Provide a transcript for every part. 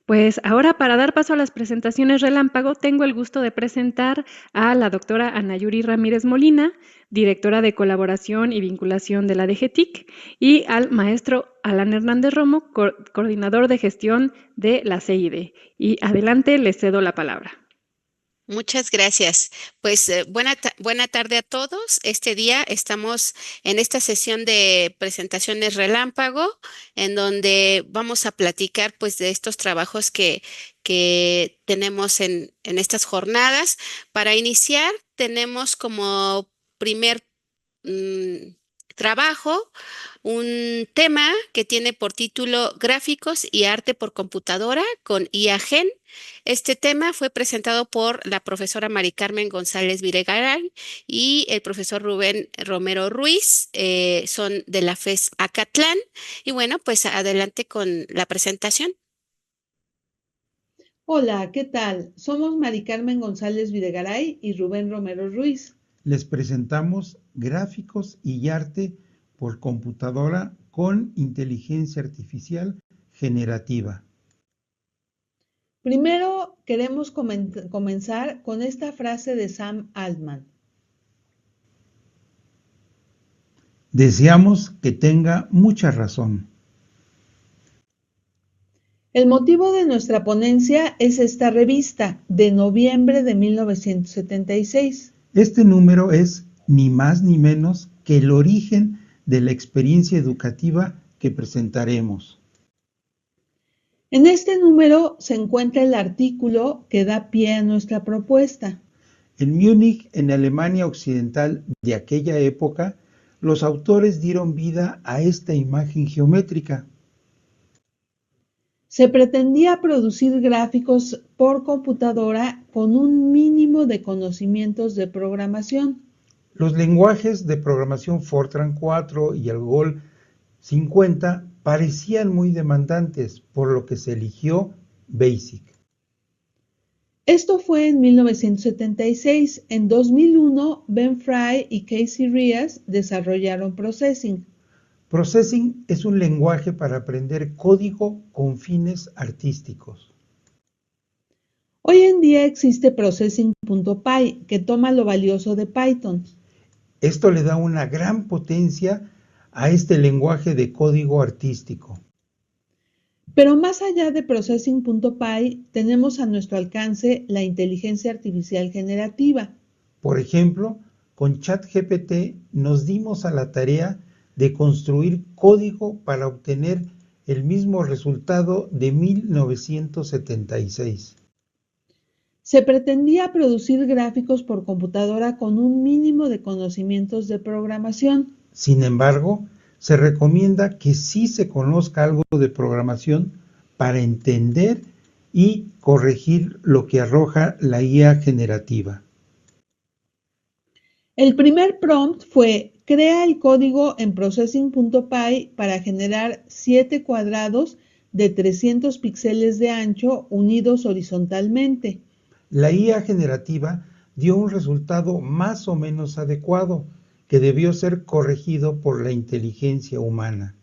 Pues ahora para dar paso a las presentaciones relámpago, tengo el gusto de presentar a la doctora Ana Yuri Ramírez Molina, directora de colaboración y vinculación de la DGTIC, y al maestro Alan Hernández Romo, coordinador de gestión de la CID. Y adelante, les cedo la palabra. Muchas gracias. Pues buena tarde a todos. Este día estamos en esta sesión de presentaciones relámpago, en donde vamos a platicar pues de estos trabajos que tenemos en estas jornadas. Para iniciar, tenemos como primer mm, trabajo un tema que tiene por título Gráficos y arte por computadora con IAGEN. Este tema fue presentado por la profesora Mari Carmen González Videgaray y el profesor Rubén Romero Ruiz, son de la FES Acatlán. Y bueno, pues adelante con la presentación. Hola, ¿qué tal? Somos Mari Carmen González Videgaray y Rubén Romero Ruiz. Les presentamos Gráficos y arte por computadora con inteligencia artificial generativa. Primero queremos comenzar con esta frase de Sam Altman. Deseamos que tenga mucha razón. El motivo de nuestra ponencia es esta revista de noviembre de 1976. Este número es ni más ni menos que el origen de la experiencia educativa que presentaremos. En este número se encuentra el artículo que da pie a nuestra propuesta. En Múnich, en Alemania Occidental de aquella época, los autores dieron vida a esta imagen geométrica. Se pretendía producir gráficos por computadora con un mínimo de conocimientos de programación. Los lenguajes de programación Fortran 4 y Algol 50 parecían muy demandantes, por lo que se eligió BASIC. Esto fue en 1976. En 2001, Ben Fry y Casey Reas desarrollaron Processing. Processing es un lenguaje para aprender código con fines artísticos. Hoy en día existe Processing.py, que toma lo valioso de Python. Esto le da una gran potencia a este lenguaje de código artístico. Pero más allá de Processing.py, tenemos a nuestro alcance la inteligencia artificial generativa. Por ejemplo, con ChatGPT nos dimos a la tarea de construir código para obtener el mismo resultado de 1976. Se pretendía producir gráficos por computadora con un mínimo de conocimientos de programación. Sin embargo, se recomienda que sí se conozca algo de programación para entender y corregir lo que arroja la IA generativa. El primer prompt fue: crea el código en Processing.py para generar 7 cuadrados de 300 píxeles de ancho unidos horizontalmente. La IA generativa dio un resultado más o menos adecuado, que debió ser corregido por la inteligencia humana.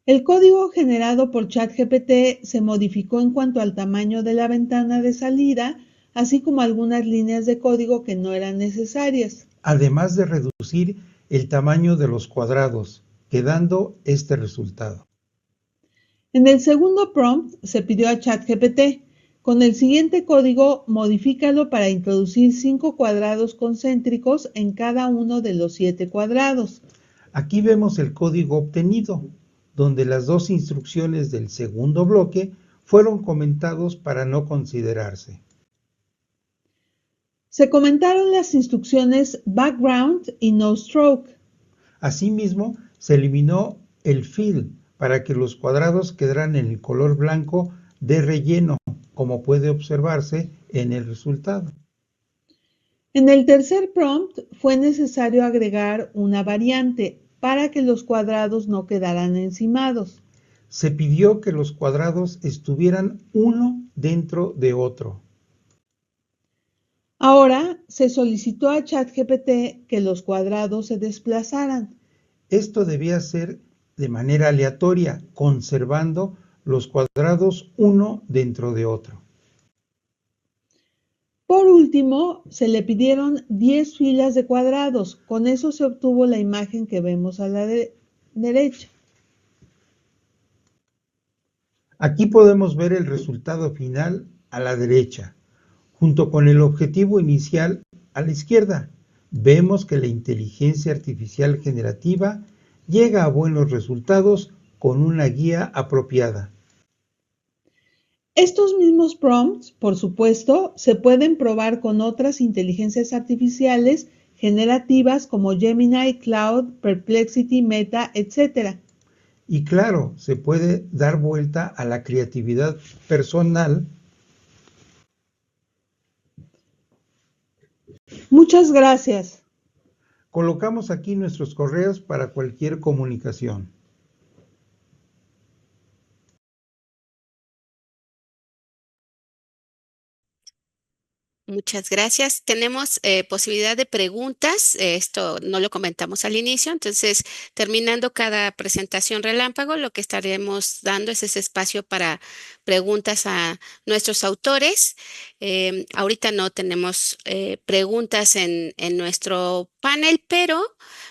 El código generado por ChatGPT se modificó en cuanto al tamaño de la ventana de salida, así como algunas líneas de código que no eran necesarias. Además de reducir el tamaño de los cuadrados, quedando este resultado. En el segundo prompt se pidió a ChatGPT: con el siguiente código, modifícalo para introducir 5 cuadrados concéntricos en cada uno de los 7 cuadrados. Aquí vemos el código obtenido, donde las dos instrucciones del segundo bloque fueron comentados para no considerarse. Se comentaron las instrucciones background y no stroke. Asimismo, se eliminó el fill para que los cuadrados quedaran en el color blanco de relleno, como puede observarse en el resultado. En el tercer prompt fue necesario agregar una variante para que los cuadrados no quedaran encimados. Se pidió que los cuadrados estuvieran uno dentro de otro. Ahora se solicitó a ChatGPT que los cuadrados se desplazaran. Esto debía ser de manera aleatoria, conservando los cuadrados uno dentro de otro. Por último, se le pidieron 10 filas de cuadrados. Con eso se obtuvo la imagen que vemos a la derecha. Aquí podemos ver el resultado final a la derecha, junto con el objetivo inicial a la izquierda. Vemos que la inteligencia artificial generativa llega a buenos resultados con una guía apropiada. Estos mismos prompts, por supuesto, se pueden probar con otras inteligencias artificiales generativas como Gemini, Cloud, Perplexity, Meta, etc. Y claro, se puede dar vuelta a la creatividad personal. Muchas gracias. Colocamos aquí nuestros correos para cualquier comunicación. Muchas gracias. Tenemos posibilidad de preguntas. Esto no lo comentamos al inicio. Entonces, terminando cada presentación relámpago, lo que estaremos dando es ese espacio para preguntas a nuestros autores. Ahorita no tenemos preguntas en nuestro panel, pero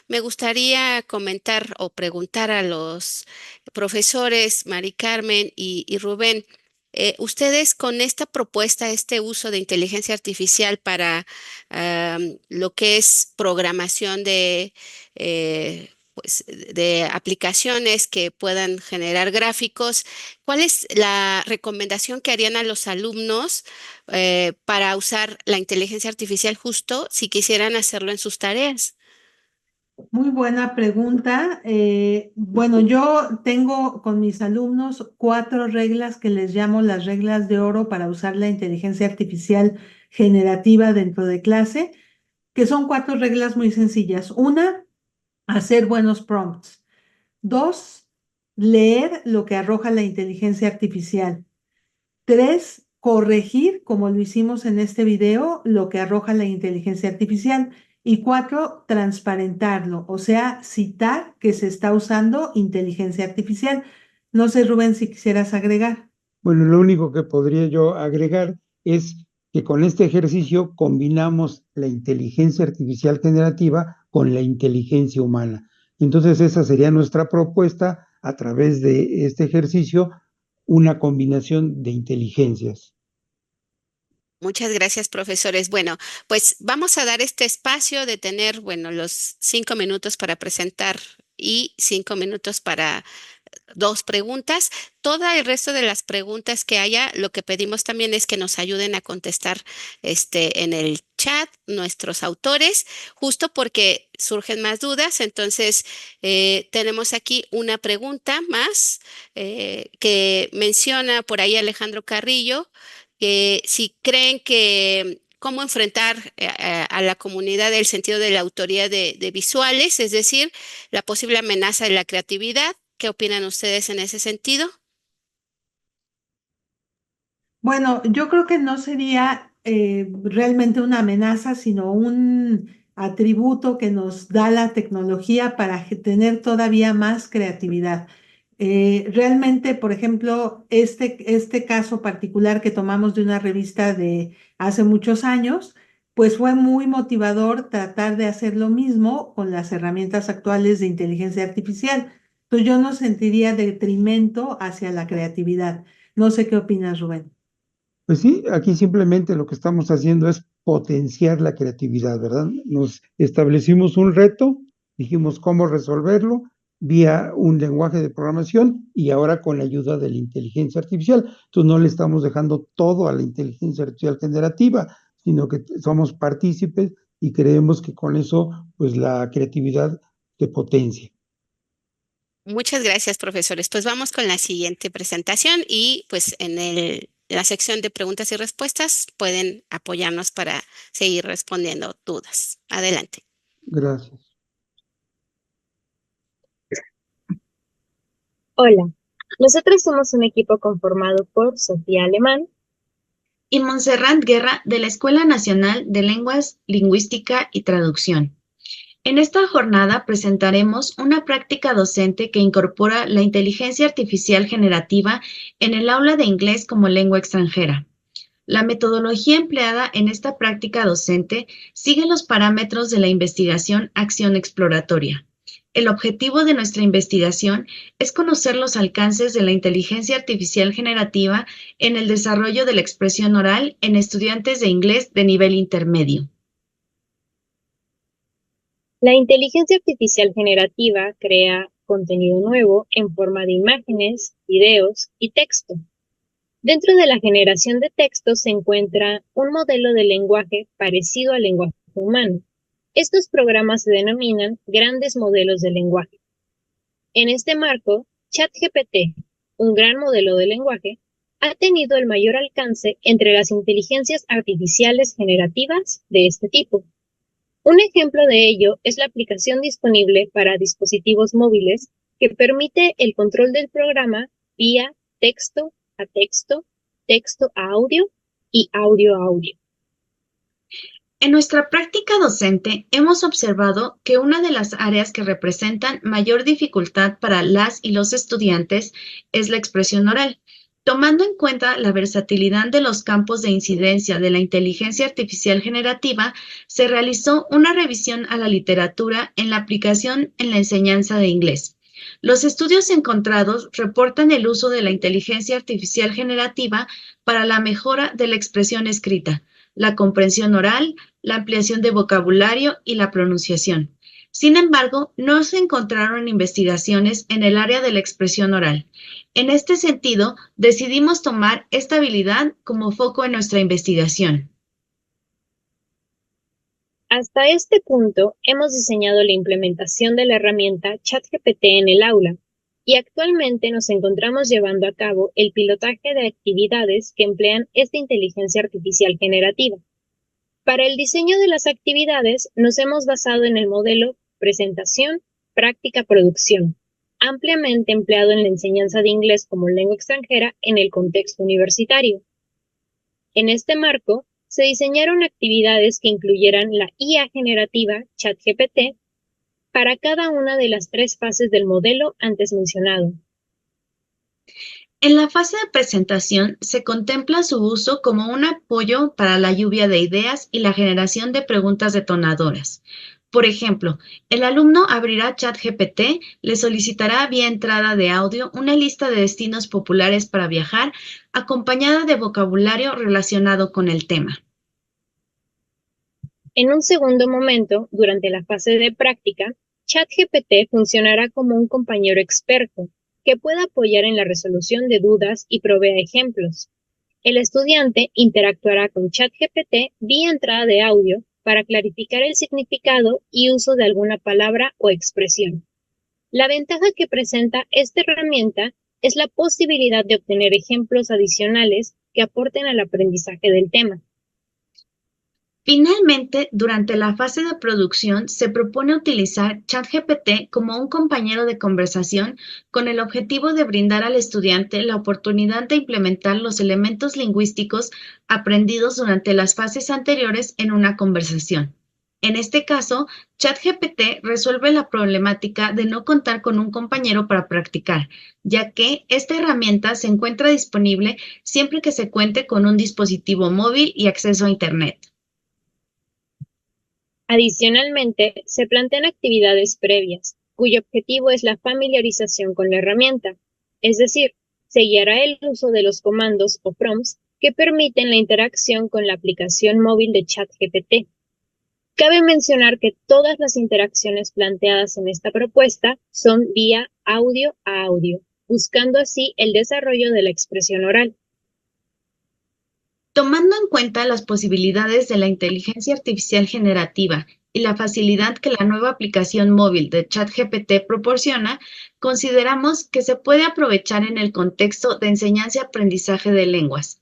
me gustaría comentar o preguntar a los profesores Mari Carmen y Rubén. Ustedes con esta propuesta, este uso de inteligencia artificial para lo que es programación pues, de aplicaciones que puedan generar gráficos, ¿cuál es la recomendación que harían a los alumnos para usar la inteligencia artificial justo si quisieran hacerlo en sus tareas? Muy buena pregunta. Bueno, yo tengo con mis alumnos 4 reglas que les llamo las reglas de oro para usar la inteligencia artificial generativa dentro de clase, que son 4 reglas muy sencillas. Una, hacer buenos prompts. 2, leer lo que arroja la inteligencia artificial. 3, corregir, como lo hicimos en este video, lo que arroja la inteligencia artificial. Y 4, transparentarlo, o sea, citar que se está usando inteligencia artificial. No sé, Rubén, si quisieras agregar. Bueno, lo único que podría yo agregar es que con este ejercicio combinamos la inteligencia artificial generativa con la inteligencia humana. Entonces, esa sería nuestra propuesta a través de este ejercicio, una combinación de inteligencias. Muchas gracias, profesores. Bueno, pues vamos a dar este espacio de tener, bueno, los 5 minutos para presentar y 5 minutos para 2 preguntas. Todo el resto de las preguntas que haya, lo que pedimos también es que nos ayuden a contestar en el chat nuestros autores, justo porque surgen más dudas. Entonces, tenemos aquí una pregunta más que menciona por ahí Alejandro Carrillo, que si creen que cómo enfrentar a la comunidad del sentido de la autoría de visuales, es decir, la posible amenaza de la creatividad. ¿Qué opinan ustedes en ese sentido? Bueno, yo creo que no sería realmente una amenaza, sino un atributo que nos da la tecnología para tener todavía más creatividad. Realmente, por ejemplo, este caso particular que tomamos de una revista de hace muchos años, pues fue muy motivador tratar de hacer lo mismo con las herramientas actuales de inteligencia artificial. Entonces yo no sentiría detrimento hacia la creatividad. No sé qué opinas, Rubén. Pues sí, aquí simplemente lo que estamos haciendo es potenciar la creatividad, ¿verdad? Nos establecimos un reto, dijimos cómo resolverlo vía un lenguaje de programación y ahora con la ayuda de la inteligencia artificial. Entonces no le estamos dejando todo a la inteligencia artificial generativa, sino que somos partícipes y creemos que con eso, pues la creatividad se potencia. Muchas gracias, profesores. Pues vamos con la siguiente presentación y pues en la sección de preguntas y respuestas pueden apoyarnos para seguir respondiendo dudas. Adelante. Gracias. Hola, nosotros somos un equipo conformado por Sofía Alemán y Montserrat Guerra de la Escuela Nacional de Lenguas, Lingüística y Traducción. En esta jornada presentaremos una práctica docente que incorpora la inteligencia artificial generativa en el aula de inglés como lengua extranjera. La metodología empleada en esta práctica docente sigue los parámetros de la investigación acción exploratoria. El objetivo de nuestra investigación es conocer los alcances de la inteligencia artificial generativa en el desarrollo de la expresión oral en estudiantes de inglés de nivel intermedio. La inteligencia artificial generativa crea contenido nuevo en forma de imágenes, videos y texto. Dentro de la generación de texto se encuentra un modelo de lenguaje parecido al lenguaje humano. Estos programas se denominan grandes modelos de lenguaje. En este marco, ChatGPT, un gran modelo de lenguaje, ha tenido el mayor alcance entre las inteligencias artificiales generativas de este tipo. Un ejemplo de ello es la aplicación disponible para dispositivos móviles que permite el control del programa vía texto a texto, texto a audio y audio a audio. En nuestra práctica docente hemos observado que una de las áreas que representan mayor dificultad para las y los estudiantes es la expresión oral. Tomando en cuenta la versatilidad de los campos de incidencia de la inteligencia artificial generativa, se realizó una revisión a la literatura en la aplicación en la enseñanza de inglés. Los estudios encontrados reportan el uso de la inteligencia artificial generativa para la mejora de la expresión escrita, la comprensión oral, la ampliación de vocabulario y la pronunciación. Sin embargo, no se encontraron investigaciones en el área de la expresión oral. En este sentido, decidimos tomar esta habilidad como foco en nuestra investigación. Hasta este punto, hemos diseñado la implementación de la herramienta ChatGPT en el aula y actualmente nos encontramos llevando a cabo el pilotaje de actividades que emplean esta inteligencia artificial generativa. Para el diseño de las actividades, nos hemos basado en el modelo presentación, práctica, producción, ampliamente empleado en la enseñanza de inglés como lengua extranjera en el contexto universitario. En este marco, se diseñaron actividades que incluyeran la IA generativa ChatGPT para cada una de las 3 fases del modelo antes mencionado. En la fase de presentación se contempla su uso como un apoyo para la lluvia de ideas y la generación de preguntas detonadoras. Por ejemplo, el alumno abrirá ChatGPT, le solicitará vía entrada de audio una lista de destinos populares para viajar, acompañada de vocabulario relacionado con el tema. En un segundo momento, durante la fase de práctica, ChatGPT funcionará como un compañero experto que pueda apoyar en la resolución de dudas y provea ejemplos. El estudiante interactuará con ChatGPT vía entrada de audio para clarificar el significado y uso de alguna palabra o expresión. La ventaja que presenta esta herramienta es la posibilidad de obtener ejemplos adicionales que aporten al aprendizaje del tema. Finalmente, durante la fase de producción, se propone utilizar ChatGPT como un compañero de conversación con el objetivo de brindar al estudiante la oportunidad de implementar los elementos lingüísticos aprendidos durante las fases anteriores en una conversación. En este caso, ChatGPT resuelve la problemática de no contar con un compañero para practicar, ya que esta herramienta se encuentra disponible siempre que se cuente con un dispositivo móvil y acceso a Internet. Adicionalmente, se plantean actividades previas, cuyo objetivo es la familiarización con la herramienta, es decir, se guiará el uso de los comandos o prompts que permiten la interacción con la aplicación móvil de ChatGPT. Cabe mencionar que todas las interacciones planteadas en esta propuesta son vía audio a audio, buscando así el desarrollo de la expresión oral. Tomando en cuenta las posibilidades de la inteligencia artificial generativa y la facilidad que la nueva aplicación móvil de ChatGPT proporciona, consideramos que se puede aprovechar en el contexto de enseñanza y aprendizaje de lenguas.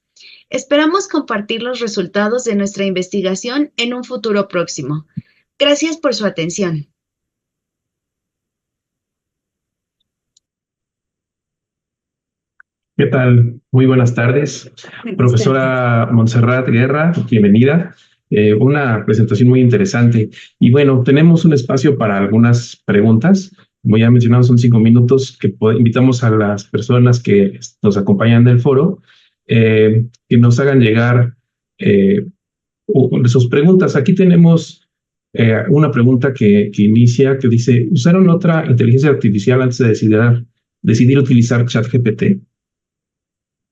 Esperamos compartir los resultados de nuestra investigación en un futuro próximo. Gracias por su atención. ¿Qué tal? Muy buenas tardes. Profesora Montserrat Guerra, bienvenida. Una presentación muy interesante. Y bueno, tenemos un espacio para algunas preguntas. Como ya mencionamos, son 5 minutos que invitamos a las personas que nos acompañan del foro que nos hagan llegar sus preguntas. Aquí tenemos una pregunta que inicia, que dice, ¿usaron otra inteligencia artificial antes de decidir utilizar ChatGPT?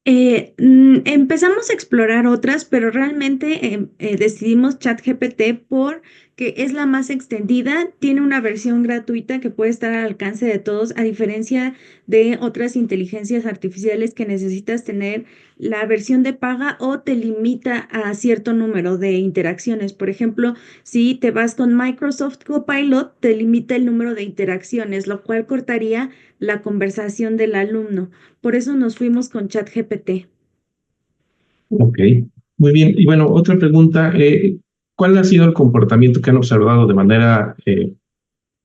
Empezamos a explorar otras, pero realmente decidimos ChatGPT porque es la más extendida, tiene una versión gratuita que puede estar al alcance de todos, a diferencia de otras inteligencias artificiales que necesitas tener la versión de paga o te limita a cierto número de interacciones. Por ejemplo, si te vas con Microsoft Copilot, te limita el número de interacciones, lo cual cortaría la conversación del alumno. Por eso nos fuimos con ChatGPT. Ok, muy bien. Y bueno, otra pregunta, ¿cuál ha sido el comportamiento que han observado de manera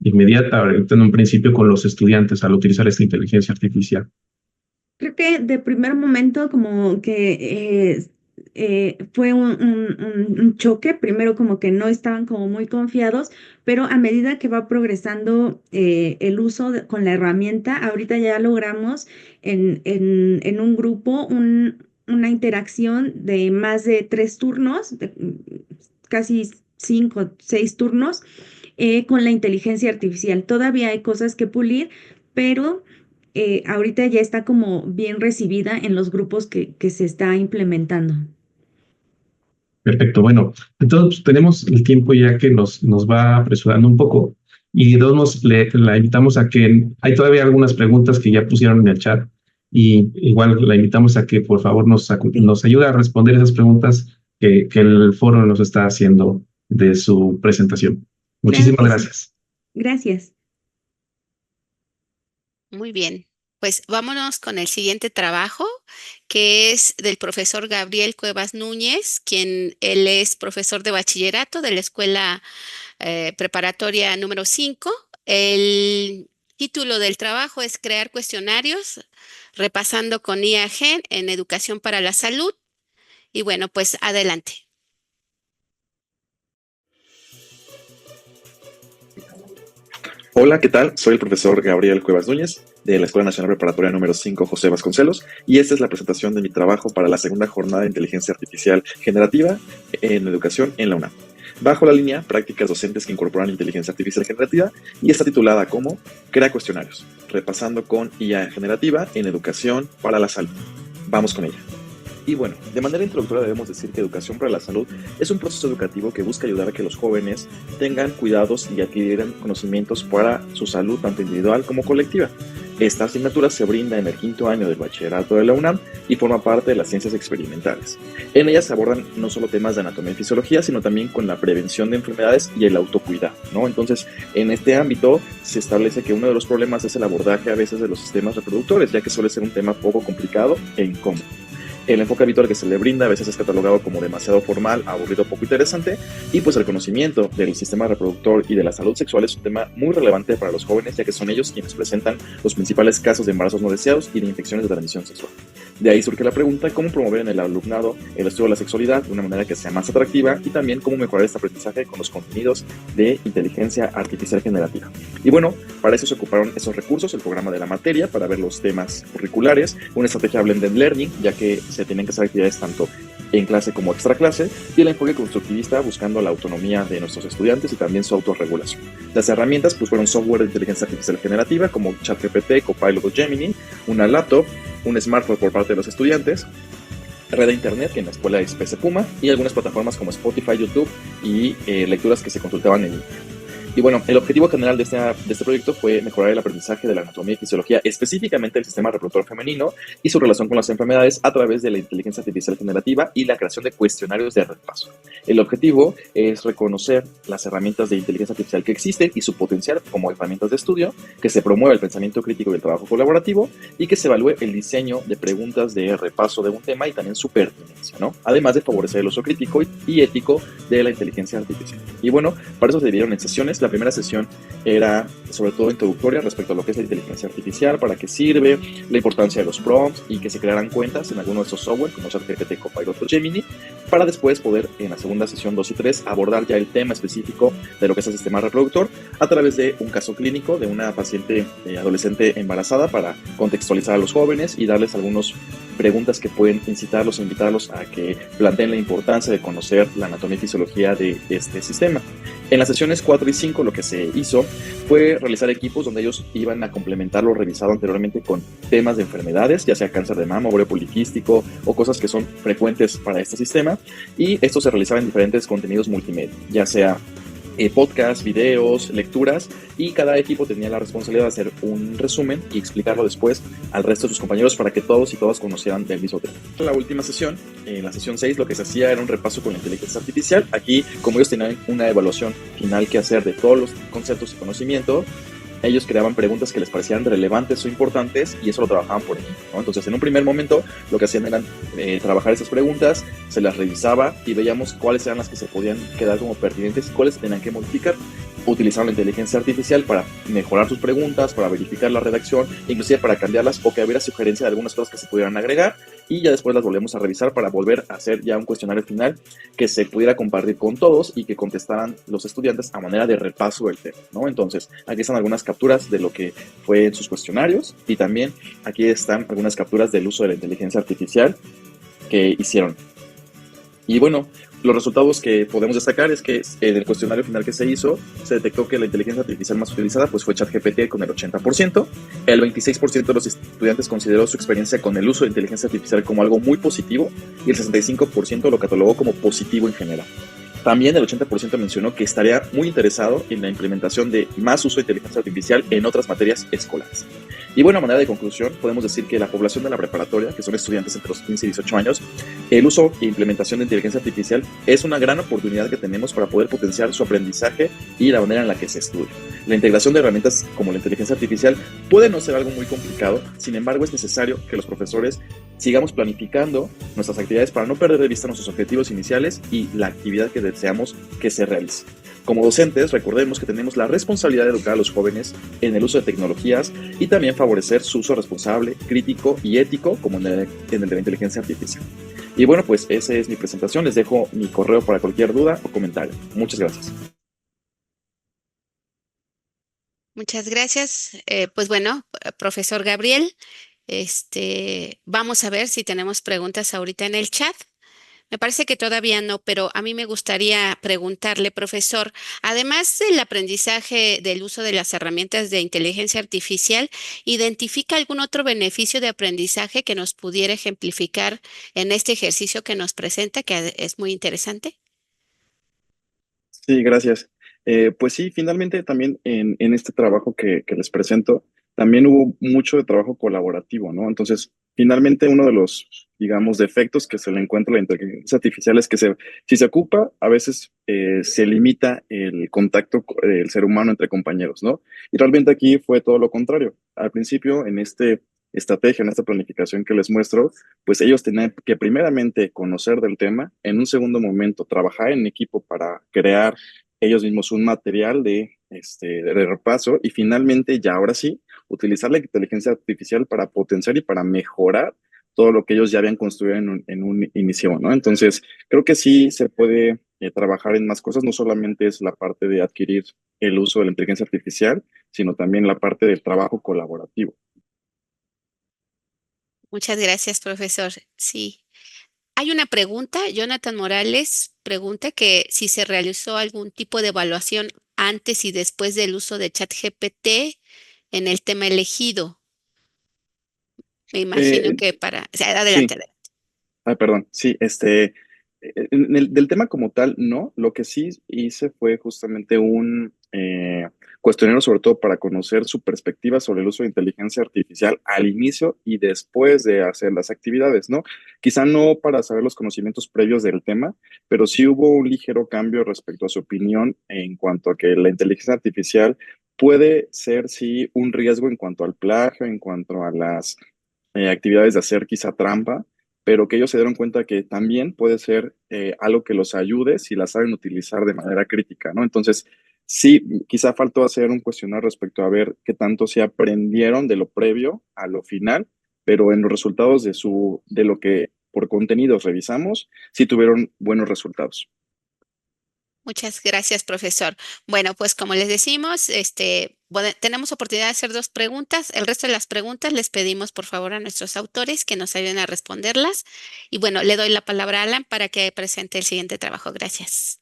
inmediata, en un principio, con los estudiantes al utilizar esta inteligencia artificial? Creo que de primer momento como que fue un choque, primero como que no estaban como muy confiados, pero a medida que va progresando el uso con la herramienta, ahorita ya logramos en un grupo una interacción de más de 3 turnos, casi 5, 6 turnos con la inteligencia artificial. Todavía hay cosas que pulir, pero ahorita ya está como bien recibida en los grupos que se está implementando. Perfecto, bueno, entonces tenemos el tiempo ya que nos va apresurando un poco y de todos modos la invitamos a que hay todavía algunas preguntas que ya pusieron en el chat y igual la invitamos a que por favor nos ayude a responder esas preguntas que el foro nos está haciendo de su presentación. Muchísimas gracias. Gracias. Muy bien. Pues vámonos con el siguiente trabajo, que es del profesor Gabriel Cuevas Núñez, él es profesor de bachillerato de la escuela preparatoria número 5. El título del trabajo es Crear cuestionarios, repasando con IA-Gen en educación para la salud. Y bueno, pues adelante. Hola, ¿qué tal? Soy el profesor Gabriel Cuevas Núñez de la Escuela Nacional Preparatoria número 5 José Vasconcelos y esta es la presentación de mi trabajo para la segunda jornada de Inteligencia Artificial Generativa en Educación en la UNAM, bajo la línea Prácticas Docentes que incorporan Inteligencia Artificial Generativa y está titulada como Crea cuestionarios, repasando con IA generativa en Educación para la Salud. Vamos con ella. Y bueno, de manera introductoria debemos decir que Educación para la Salud es un proceso educativo que busca ayudar a que los jóvenes tengan cuidados y adquieran conocimientos para su salud tanto individual como colectiva. Esta asignatura se brinda en el 5º año del bachillerato de la UNAM y forma parte de las ciencias experimentales. En ellas se abordan no solo temas de anatomía y fisiología, sino también con la prevención de enfermedades y el autocuidado, ¿no? Entonces, en este ámbito se establece que uno de los problemas es el abordaje a veces de los sistemas reproductores, ya que suele ser un tema poco complicado e incómodo. El enfoque habitual que se le brinda a veces es catalogado como demasiado formal, aburrido, poco interesante, y pues el conocimiento del sistema reproductor y de la salud sexual es un tema muy relevante para los jóvenes, ya que son ellos quienes presentan los principales casos de embarazos no deseados y de infecciones de transmisión sexual. De ahí surge la pregunta, ¿cómo promover en el alumnado el estudio de la sexualidad de una manera que sea más atractiva y también cómo mejorar este aprendizaje con los contenidos de inteligencia artificial generativa? Y bueno, para eso se ocuparon esos recursos, el programa de la materia, para ver los temas curriculares, una estrategia blended learning, ya que se tienen que hacer actividades tanto en clase como extra clase, y el enfoque constructivista buscando la autonomía de nuestros estudiantes y también su autorregulación. Las herramientas pues fueron software de inteligencia artificial generativa como ChatGPT, Copilot o Gemini, una laptop, un smartphone por parte de los estudiantes, red de internet que en la escuela es PC Puma y algunas plataformas como Spotify, YouTube y lecturas que se consultaban en línea. Y bueno, el objetivo general de este proyecto fue mejorar el aprendizaje de la anatomía y fisiología, específicamente del sistema reproductor femenino y su relación con las enfermedades a través de la inteligencia artificial generativa y la creación de cuestionarios de repaso. El objetivo es reconocer las herramientas de inteligencia artificial que existen y su potencial como herramientas de estudio, que se promueva el pensamiento crítico y el trabajo colaborativo y que se evalúe el diseño de preguntas de repaso de un tema y también su pertinencia, ¿no? Además de favorecer el uso crítico y ético de la inteligencia artificial. Y bueno, para eso se dividieron en sesiones. La primera sesión era sobre todo introductoria respecto a lo que es la inteligencia artificial, para qué sirve, la importancia de los prompts y que se crearan cuentas en alguno de esos software como ChatGPT, Copilot o Gemini. para después poder en la segunda sesión 2 y 3 abordar ya el tema específico de lo que es el sistema reproductor a través de un caso clínico de una paciente adolescente embarazada para contextualizar a los jóvenes y darles algunas preguntas que pueden incitarlos e invitarlos a que planteen la importancia de conocer la anatomía y fisiología de este sistema. En las sesiones 4 y 5 lo que se hizo fue realizar equipos donde ellos iban a complementar lo revisado anteriormente con temas de enfermedades, ya sea cáncer de mama, ovario poliquístico o cosas que son frecuentes para este sistema, y esto se realizaba en diferentes contenidos multimedia, ya sea podcasts, videos, lecturas, y cada equipo tenía la responsabilidad de hacer un resumen y explicarlo después al resto de sus compañeros para que todos y todas conocieran del mismo tema. En la última sesión, en la sesión 6, lo que se hacía era un repaso con la inteligencia artificial. Aquí, como ellos tenían una evaluación final que hacer de todos los conceptos y conocimiento, ellos creaban preguntas que les parecían relevantes o importantes y eso lo trabajaban por equipo, ¿no? Entonces, en un primer momento, lo que hacían era trabajar esas preguntas, se las revisaba y veíamos cuáles eran las que se podían quedar como pertinentes y cuáles se tenían que modificar. Utilizaron la inteligencia artificial para mejorar sus preguntas, para verificar la redacción, inclusive para cambiarlas o que hubiera sugerencia de algunas cosas que se pudieran agregar, y ya después las volvemos a revisar para volver a hacer ya un cuestionario final que se pudiera compartir con todos y que contestaran los estudiantes a manera de repaso del tema, ¿no? Entonces, aquí están algunas capturas de lo que fue en sus cuestionarios y también aquí están algunas capturas del uso de la inteligencia artificial que hicieron. Y bueno, los resultados que podemos destacar es que en el cuestionario final que se hizo, se detectó que la inteligencia artificial más utilizada pues fue ChatGPT con el 80%, el 26% de los estudiantes consideró su experiencia con el uso de inteligencia artificial como algo muy positivo y el 65% lo catalogó como positivo en general. También el 80% mencionó que estaría muy interesado en la implementación de más uso de inteligencia artificial en otras materias escolares. Y bueno, a manera de conclusión, podemos decir que la población de la preparatoria, que son estudiantes entre los 15 y 18 años, el uso e implementación de inteligencia artificial es una gran oportunidad que tenemos para poder potenciar su aprendizaje y la manera en la que se estudia. La integración de herramientas como la inteligencia artificial puede no ser algo muy complicado, sin embargo es necesario que los profesores sigamos planificando nuestras actividades para no perder de vista nuestros objetivos iniciales y la actividad que deseamos que se realice. Como docentes, recordemos que tenemos la responsabilidad de educar a los jóvenes en el uso de tecnologías y también favorecer su uso responsable, crítico y ético, como en el de la inteligencia artificial. Y bueno, pues esa es mi presentación. Les dejo mi correo para cualquier duda o comentario. Muchas gracias. Muchas gracias. Pues bueno, profesor Gabriel, vamos a ver si tenemos preguntas ahorita en el chat. Me parece que todavía no, pero a mí me gustaría preguntarle, profesor, además del aprendizaje del uso de las herramientas de inteligencia artificial, ¿identifica algún otro beneficio de aprendizaje que nos pudiera ejemplificar en este ejercicio que nos presenta, que es muy interesante? Sí, gracias. Pues sí, finalmente también en este trabajo que les presento, también hubo mucho de trabajo colaborativo, ¿no? Entonces, finalmente uno de los, digamos, defectos que se le encuentra a la inteligencia artificial es que si se ocupa, a veces se limita el contacto del ser humano entre compañeros, ¿no? Y realmente aquí fue todo lo contrario. Al principio, en esta estrategia, en esta planificación que les muestro, pues ellos tenían que primeramente conocer del tema, en un segundo momento trabajar en equipo para crear ellos mismos un material de repaso y finalmente ya ahora sí utilizar la inteligencia artificial para potenciar y para mejorar todo lo que ellos ya habían construido en un inicio, ¿no? Entonces, creo que sí se puede trabajar en más cosas, no solamente es la parte de adquirir el uso de la inteligencia artificial, sino también la parte del trabajo colaborativo. Muchas gracias, profesor. Sí. Hay una pregunta, Jonathan Morales pregunta que si se realizó algún tipo de evaluación antes y después del uso de ChatGPT en el tema elegido. Me imagino que para... O sea, adelante, Sí. adelante. Perdón, sí, del tema como tal, no. Lo que sí hice fue justamente un cuestionario, sobre todo para conocer su perspectiva sobre el uso de inteligencia artificial al inicio y después de hacer las actividades, ¿no? Quizá no para saber los conocimientos previos del tema, pero sí hubo un ligero cambio respecto a su opinión en cuanto a que la inteligencia artificial puede ser, sí, un riesgo en cuanto al plagio, en cuanto a las actividades de hacer quizá trampa, pero que ellos se dieron cuenta que también puede ser algo que los ayude si la saben utilizar de manera crítica, ¿no? Entonces, sí, quizá faltó hacer un cuestionario respecto a ver qué tanto se aprendieron de lo previo a lo final, pero en los resultados de lo que por contenidos revisamos si tuvieron buenos resultados. Muchas gracias, profesor. Bueno, pues como les decimos, tenemos oportunidad de hacer 2 preguntas. El resto de las preguntas les pedimos, por favor, a nuestros autores que nos ayuden a responderlas. Y bueno, le doy la palabra a Alan para que presente el siguiente trabajo. Gracias.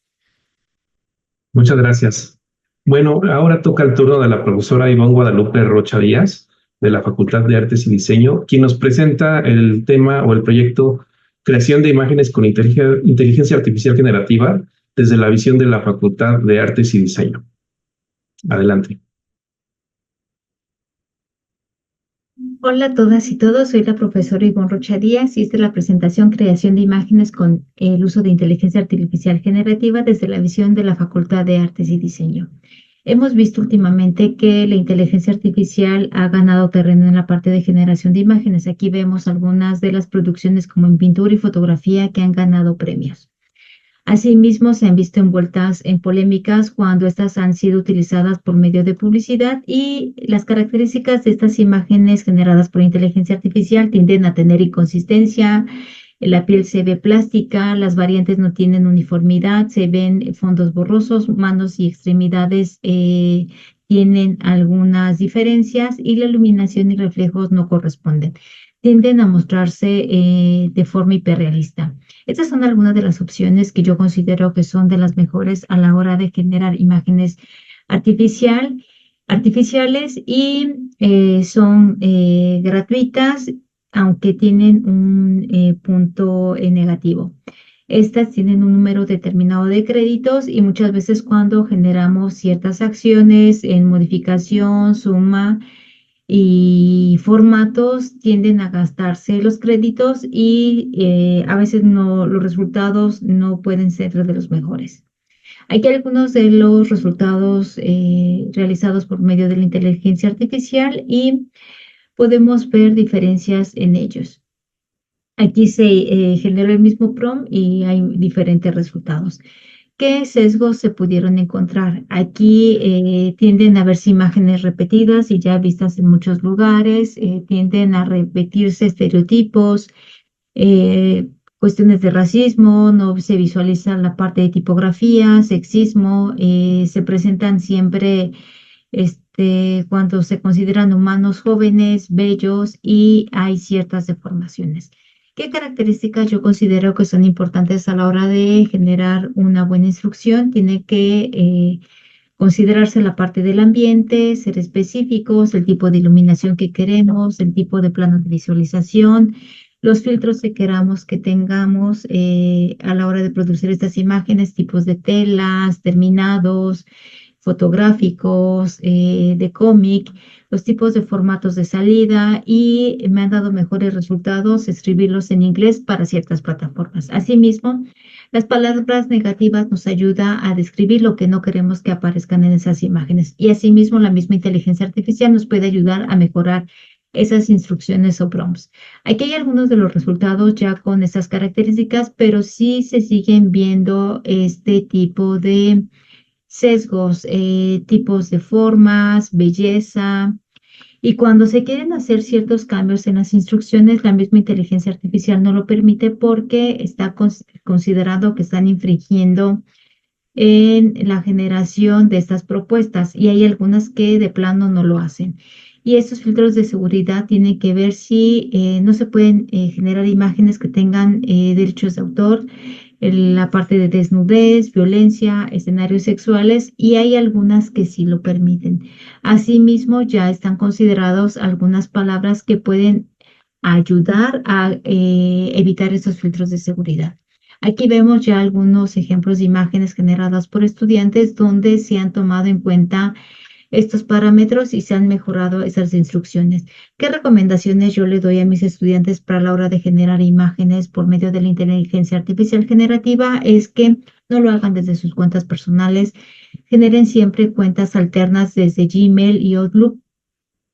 Muchas gracias. Bueno, ahora toca el turno de la profesora Ivonne Guadalupe Rocha Díaz, de la Facultad de Artes y Diseño, quien nos presenta el tema o el proyecto Creación de imágenes con inteligencia artificial generativa desde la visión de la Facultad de Artes y Diseño. Adelante. Hola a todas y todos, soy la profesora Ivonne Rocha Díaz y esta es la presentación Creación de imágenes con el uso de inteligencia artificial generativa desde la visión de la Facultad de Artes y Diseño. Hemos visto últimamente que la inteligencia artificial ha ganado terreno en la parte de generación de imágenes. Aquí vemos algunas de las producciones como en pintura y fotografía que han ganado premios. Asimismo, se han visto envueltas en polémicas cuando estas han sido utilizadas por medio de publicidad y las características de estas imágenes generadas por inteligencia artificial tienden a tener inconsistencia, la piel se ve plástica, las variantes no tienen uniformidad, se ven fondos borrosos, manos y extremidades tienen algunas diferencias y la iluminación y reflejos no corresponden. Tienden a mostrarse de forma hiperrealista. Estas son algunas de las opciones que yo considero que son de las mejores a la hora de generar imágenes artificiales y son gratuitas, aunque tienen un punto negativo. Estas tienen un número determinado de créditos y muchas veces cuando generamos ciertas acciones en modificación, suma y formatos tienden a gastarse los créditos y a veces los resultados no pueden ser de los mejores. Aquí algunos de los resultados realizados por medio de la inteligencia artificial y podemos ver diferencias en ellos. Aquí se generó el mismo prompt y hay diferentes resultados. ¿Qué sesgos se pudieron encontrar? Aquí tienden a verse imágenes repetidas y ya vistas en muchos lugares, tienden a repetirse estereotipos, cuestiones de racismo, no se visualiza la parte de tipografía, sexismo, se presentan siempre cuando se consideran humanos jóvenes, bellos y hay ciertas deformaciones. ¿Qué características yo considero que son importantes a la hora de generar una buena instrucción? Tiene que considerarse la parte del ambiente, ser específicos, el tipo de iluminación que queremos, el tipo de plano de visualización, los filtros que queramos que tengamos a la hora de producir estas imágenes, tipos de telas, terminados, fotográficos, de cómic, los tipos de formatos de salida y me han dado mejores resultados escribirlos en inglés para ciertas plataformas. Asimismo, las palabras negativas nos ayudan a describir lo que no queremos que aparezcan en esas imágenes y asimismo la misma inteligencia artificial nos puede ayudar a mejorar esas instrucciones o prompts. Aquí hay algunos de los resultados ya con estas características, pero sí se siguen viendo este tipo de sesgos, tipos de formas, belleza. Y cuando se quieren hacer ciertos cambios en las instrucciones, la misma inteligencia artificial no lo permite porque está considerado que están infringiendo en la generación de estas propuestas y hay algunas que de plano no lo hacen. Y estos filtros de seguridad tienen que ver si no se pueden generar imágenes que tengan derechos de autor, la parte de desnudez, violencia, escenarios sexuales y hay algunas que sí lo permiten. Asimismo, ya están considerados algunas palabras que pueden ayudar a evitar esos filtros de seguridad. Aquí vemos ya algunos ejemplos de imágenes generadas por estudiantes donde se han tomado en cuenta estos parámetros y se han mejorado esas instrucciones. ¿Qué recomendaciones yo le doy a mis estudiantes para la hora de generar imágenes por medio de la inteligencia artificial generativa? Es que no lo hagan desde sus cuentas personales, generen siempre cuentas alternas desde Gmail y Outlook,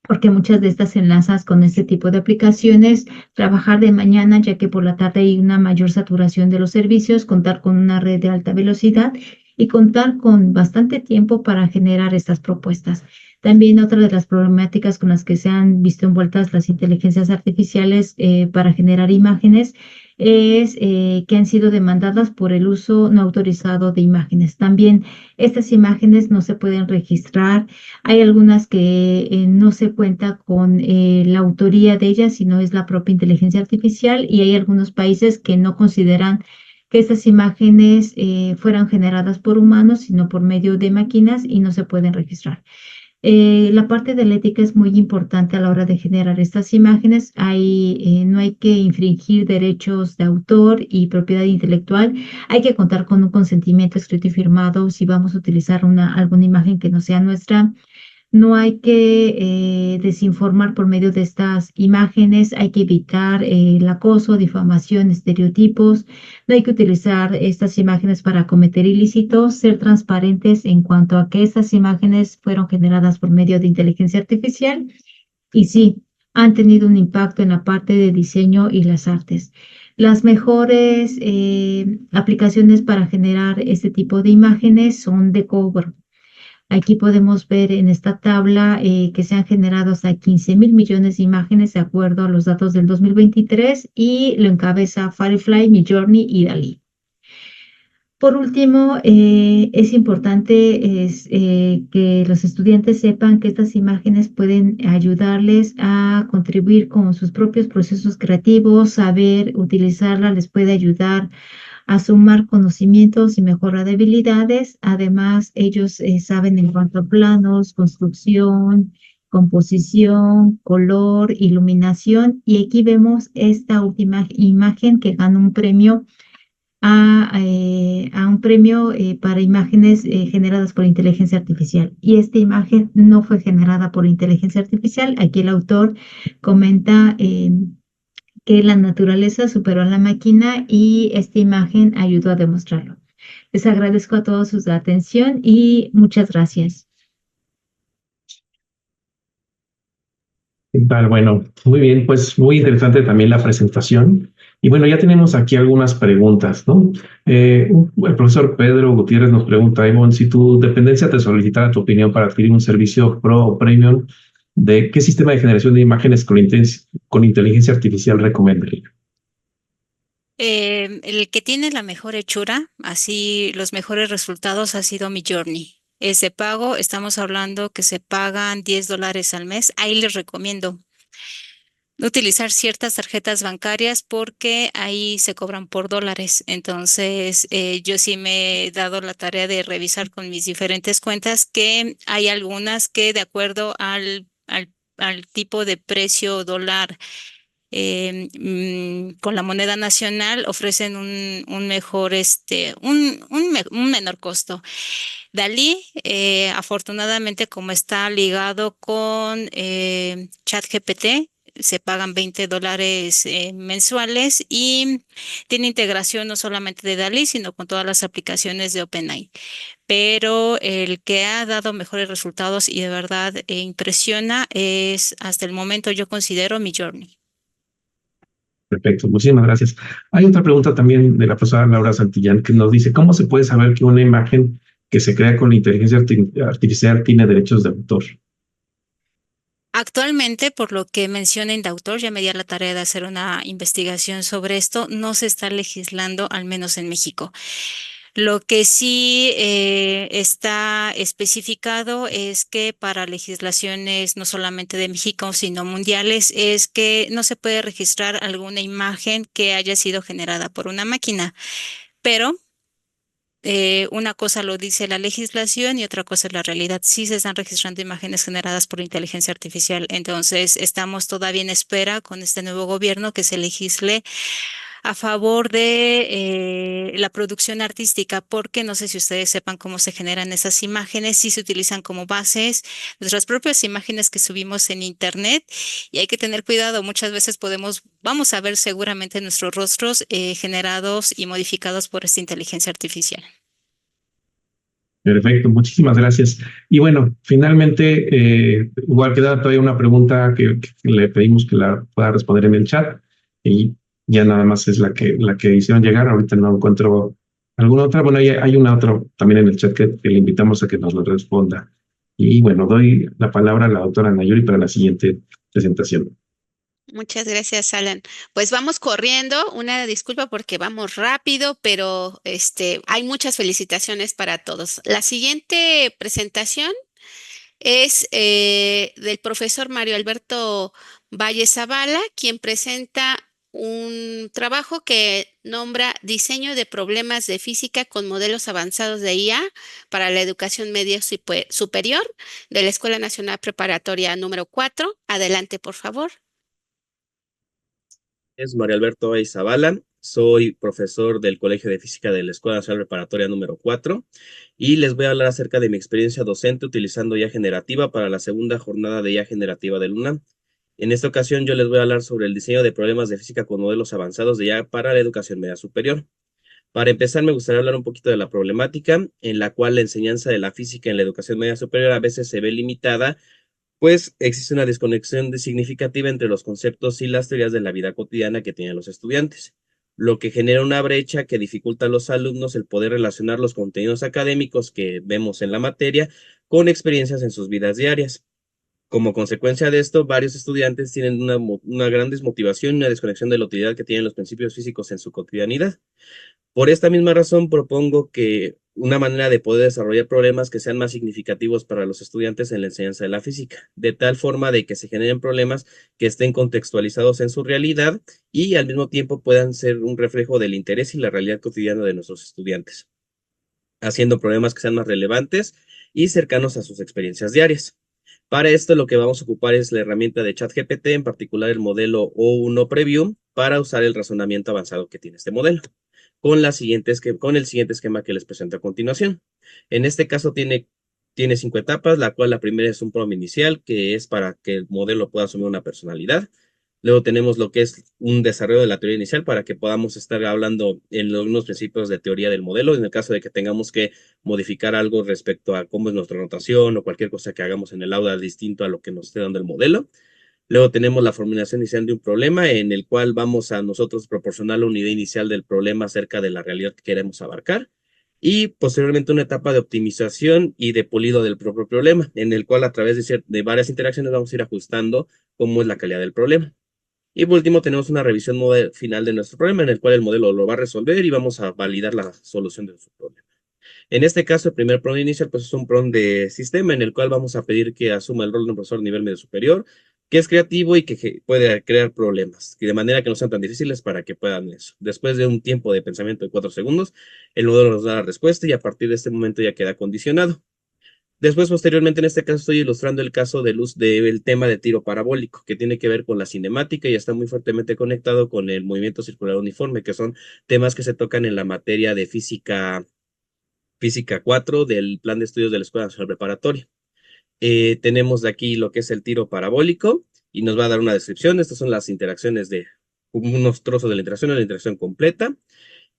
porque muchas de estas enlazas con este tipo de aplicaciones, trabajar de mañana ya que por la tarde hay una mayor saturación de los servicios, contar con una red de alta velocidad y contar con bastante tiempo para generar estas propuestas. También otra de las problemáticas con las que se han visto envueltas las inteligencias artificiales para generar imágenes es que han sido demandadas por el uso no autorizado de imágenes. También estas imágenes no se pueden registrar. Hay algunas que no se cuenta con la autoría de ellas, sino es la propia inteligencia artificial, y hay algunos países que no consideran que estas imágenes fueran generadas por humanos, sino por medio de máquinas y no se pueden registrar. La parte de la ética es muy importante a la hora de generar estas imágenes. No hay que infringir derechos de autor y propiedad intelectual. Hay que contar con un consentimiento escrito y firmado si vamos a utilizar alguna imagen que no sea nuestra. No hay que desinformar por medio de estas imágenes, hay que evitar el acoso, difamación, estereotipos. No hay que utilizar estas imágenes para cometer ilícitos, ser transparentes en cuanto a que estas imágenes fueron generadas por medio de inteligencia artificial y sí, han tenido un impacto en la parte de diseño y las artes. Las mejores aplicaciones para generar este tipo de imágenes son de cover. Aquí podemos ver en esta tabla que se han generado hasta 15,000 millones de imágenes de acuerdo a los datos del 2023 y lo encabeza Firefly, Midjourney y DALL-E. Por último, es importante que los estudiantes sepan que estas imágenes pueden ayudarles a contribuir con sus propios procesos creativos, saber utilizarla les puede ayudar a sumar conocimientos y mejorar habilidades. Además, ellos saben en cuanto a planos, construcción, composición, color, iluminación. Y aquí vemos esta última imagen que gana un premio a un premio para imágenes generadas por inteligencia artificial. Y esta imagen no fue generada por inteligencia artificial. Aquí el autor comenta que la naturaleza superó a la máquina y esta imagen ayudó a demostrarlo. Les agradezco a todos su atención y muchas gracias. ¿Qué tal? Bueno, muy bien, pues muy interesante también la presentación. Y bueno, ya tenemos aquí algunas preguntas, ¿no? El profesor Pedro Gutiérrez nos pregunta, Ivonne, si tu dependencia te solicitara tu opinión para adquirir un servicio Pro o Premium, ¿de qué sistema de generación de imágenes con inteligencia artificial recomendaría? El que tiene la mejor hechura, así los mejores resultados ha sido Midjourney. Es de pago, estamos hablando que se pagan $10 al mes. Ahí les recomiendo utilizar ciertas tarjetas bancarias porque ahí se cobran por dólares. Entonces, yo sí me he dado la tarea de revisar con mis diferentes cuentas que hay algunas que de acuerdo al tipo de precio dólar con la moneda nacional ofrecen un mejor, un menor costo. DALL-E, afortunadamente, como está ligado con ChatGPT, se pagan $20 mensuales y tiene integración no solamente de DALL-E, sino con todas las aplicaciones de OpenAI. Pero el que ha dado mejores resultados y de verdad impresiona es, hasta el momento, yo considero Midjourney. Perfecto, muchísimas gracias. Hay otra pregunta también de la profesora Laura Santillán que nos dice, ¿cómo se puede saber que una imagen que se crea con la inteligencia artificial tiene derechos de autor? Actualmente, por lo que menciona Indautor, ya me di a la tarea de hacer una investigación sobre esto, no se está legislando, al menos en México. Lo que sí está especificado es que para legislaciones no solamente de México, sino mundiales, es que no se puede registrar alguna imagen que haya sido generada por una máquina. Pero una cosa lo dice la legislación y otra cosa es la realidad. Sí se están registrando imágenes generadas por inteligencia artificial. Entonces, estamos todavía en espera con este nuevo gobierno que se legisle a favor de la producción artística, porque no sé si ustedes sepan cómo se generan esas imágenes, si se utilizan como bases nuestras propias imágenes que subimos en internet y hay que tener cuidado. Muchas veces vamos a ver seguramente nuestros rostros generados y modificados por esta inteligencia artificial. Perfecto, muchísimas gracias. Y bueno, finalmente, igual queda todavía una pregunta que le pedimos que la pueda responder en el chat y ya nada más es la que hicieron llegar. Ahorita no encuentro ¿Alguna otra? Bueno, hay una otra también en el chat que le invitamos a que nos lo responda. Y bueno, doy la palabra a la doctora Nayuri para la siguiente presentación. Muchas gracias, Alan. Pues vamos corriendo, una disculpa porque vamos rápido, pero hay muchas felicitaciones para todos. La siguiente presentación es del profesor Mario Alberto Valle Zavala, quien presenta un trabajo que nombra Diseño de problemas de física con modelos avanzados de IA para la educación media superior de la Escuela Nacional Preparatoria número 4. Adelante, por favor. Es Mario Alberto Zavala, soy profesor del Colegio de Física de la Escuela Nacional Preparatoria número 4 y les voy a hablar acerca de mi experiencia docente utilizando IA generativa para la segunda jornada de IA generativa del UNAM. En esta ocasión yo les voy a hablar sobre el diseño de problemas de física con modelos avanzados de IA para la educación media superior. Para empezar, me gustaría hablar un poquito de la problemática en la cual la enseñanza de la física en la educación media superior a veces se ve limitada, pues existe una desconexión significativa entre los conceptos y las teorías de la vida cotidiana que tienen los estudiantes, lo que genera una brecha que dificulta a los alumnos el poder relacionar los contenidos académicos que vemos en la materia con experiencias en sus vidas diarias. Como consecuencia de esto, varios estudiantes tienen una gran desmotivación y una desconexión de la utilidad que tienen los principios físicos en su cotidianidad. Por esta misma razón, propongo que una manera de poder desarrollar problemas que sean más significativos para los estudiantes en la enseñanza de la física, de tal forma de que se generen problemas que estén contextualizados en su realidad y al mismo tiempo puedan ser un reflejo del interés y la realidad cotidiana de nuestros estudiantes, haciendo problemas que sean más relevantes y cercanos a sus experiencias diarias. Para esto lo que vamos a ocupar es la herramienta de ChatGPT, en particular el modelo O1 Preview, para usar el razonamiento avanzado que tiene este modelo con el siguiente esquema que les presento a continuación. En este caso tiene 5 etapas, la cual la primera es un prompt inicial, que es para que el modelo pueda asumir una personalidad. Luego tenemos lo que es un desarrollo de la teoría inicial para que podamos estar hablando en algunos principios de teoría del modelo, en el caso de que tengamos que modificar algo respecto a cómo es nuestra notación o cualquier cosa que hagamos en el aula distinto a lo que nos esté dando el modelo. Luego tenemos la formulación inicial de un problema en el cual vamos a nosotros proporcionar la unidad inicial del problema acerca de la realidad que queremos abarcar. Y posteriormente una etapa de optimización y de pulido del propio problema, en el cual a través de varias interacciones vamos a ir ajustando cómo es la calidad del problema. Y por último tenemos una revisión final de nuestro problema en el cual el modelo lo va a resolver y vamos a validar la solución de nuestro problema. En este caso, el primer prompt inicial pues es un prompt de sistema en el cual vamos a pedir que asuma el rol de un profesor a nivel medio superior, que es creativo y que puede crear problemas, y de manera que no sean tan difíciles para que puedan eso. Después de un tiempo de pensamiento de 4 segundos, el modelo nos da la respuesta y a partir de este momento ya queda condicionado. Después, posteriormente, en este caso estoy ilustrando el caso del tema de tiro parabólico, que tiene que ver con la cinemática y está muy fuertemente conectado con el movimiento circular uniforme, que son temas que se tocan en la materia de física 4 del plan de estudios de la Escuela Nacional Preparatoria. Tenemos de aquí lo que es el tiro parabólico y nos va a dar una descripción. Estas son las interacciones de unos trozos de la interacción completa.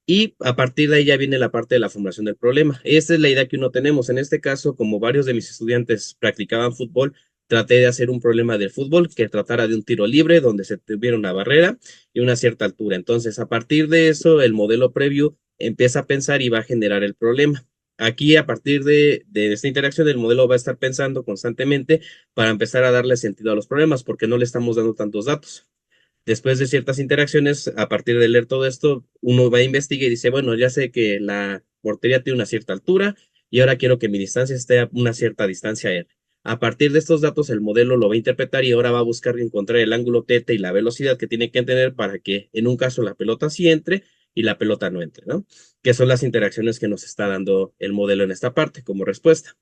Y a partir de ahí ya viene la parte de la formulación del problema. Esta es la idea que uno tenemos. En este caso, como varios de mis estudiantes practicaban fútbol, traté de hacer un problema del fútbol que tratara de un tiro libre donde se tuviera una barrera y una cierta altura. Entonces, a partir de eso, el modelo preview empieza a pensar y va a generar el problema. Aquí, a partir de esta interacción, el modelo va a estar pensando constantemente para empezar a darle sentido a los problemas, porque no le estamos dando tantos datos. Después de ciertas interacciones, a partir de leer todo esto, uno va a investigar y dice, bueno, ya sé que la portería tiene una cierta altura y ahora quiero que mi distancia esté a una cierta distancia R. A partir de estos datos, el modelo lo va a interpretar y ahora va a buscar encontrar el ángulo θ y la velocidad que tiene que tener para que en un caso la pelota sí entre y la pelota no entre, ¿no? Que son las interacciones que nos está dando el modelo en esta parte como respuesta.